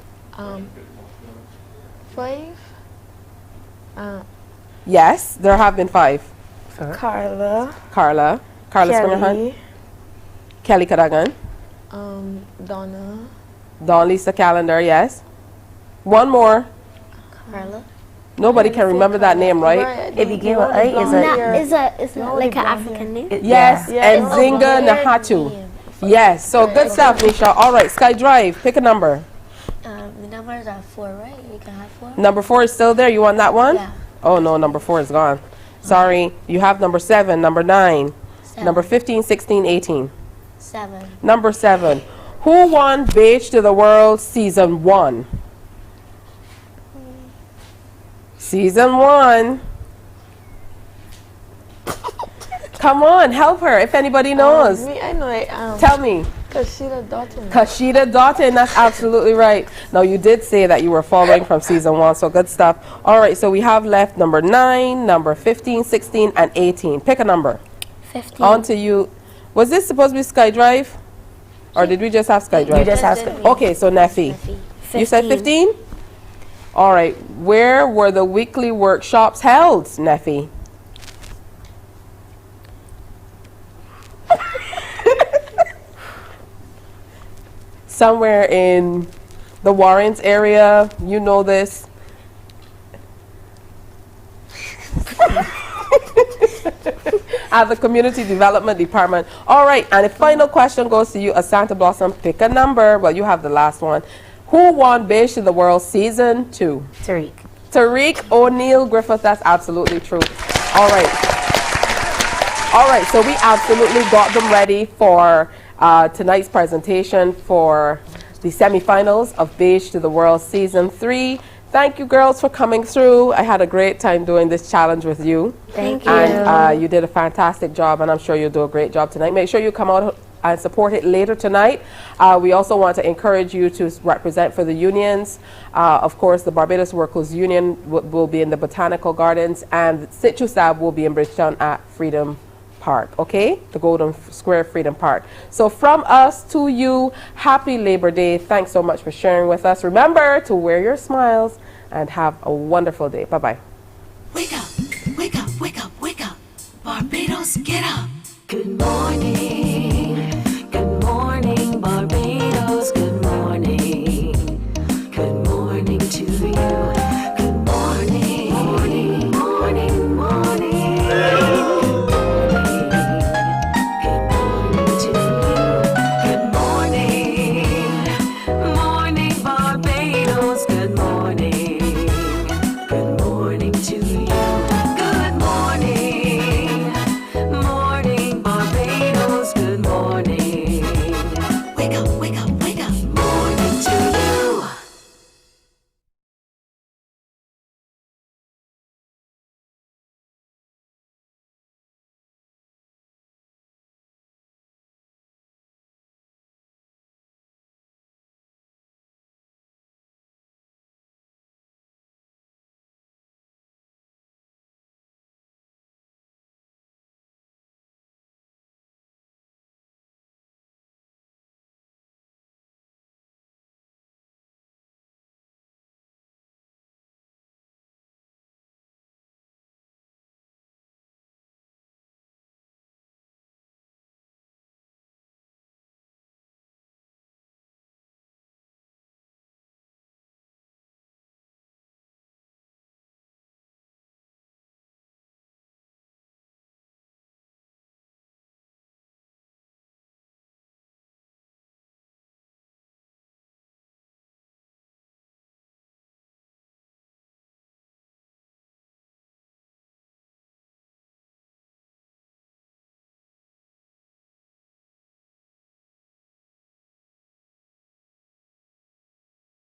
5. Yes, there have been 5. Carla. Carla Springerhunt. Kelly Cadogan. Donna. Dawn Lisa Calendar, yes. One more. Carla. Nobody can remember that name, right? It began with A. Is it like an African name? Yes, and Zinga Nahatu. Yes, so good stuff, Nisha. All right, Sky Drive, pick a number. The numbers are 4, right? You can have 4. Number 4 is still there. You want that one? Yeah. Oh, no, number 4 is gone. Sorry. You have number 7, number 9, number 15, 16, 18. 7. Number 7. Who won Beige to the World Season 1? Season 1. Come on, help her if anybody knows. Me, I know it. Tell me. Kashida Dalton. Kashida Dalton, that's absolutely right. Now, you did say that you were following from season 1, so good stuff. All right, so we have left number 9, number 15, 16, and 18. Pick a number. 15. On to you. Was this supposed to be Sky Drive? Or did we just have Sky Drive? You just have Sky. Okay, so Neffy. You said 15? All right. Where were the weekly workshops held, Neffy? Somewhere in the Warrens area. You know this. At the Community Development Department. All right, and the final question goes to you, Asanta Blossom. Pick a number. Well, you have the last one. Who won Beige to the World Season 2? Tariq. Tariq O'Neill Griffith. That's absolutely true. All right. All right, so we absolutely got them ready for tonight's presentation for the semifinals of Beige to the World Season 3. Thank you, girls, for coming through. I had a great time doing this challenge with you. Thank you. And you did a fantastic job, and I'm sure you'll do a great job tonight. Make sure you come out and support it later tonight. We also want to encourage you to represent for the unions. Of course, the Barbados Workers Union will be in the Botanical Gardens, and Situsab will be in Bridgetown at Freedom Park, okay? The Golden Square Freedom Park. So from us to you, happy Labor Day. Thanks so much for sharing with us. Remember to wear your smiles and have a wonderful day. Bye-bye. Wake up, wake up, wake up, wake up. Barbados, get up. Good morning.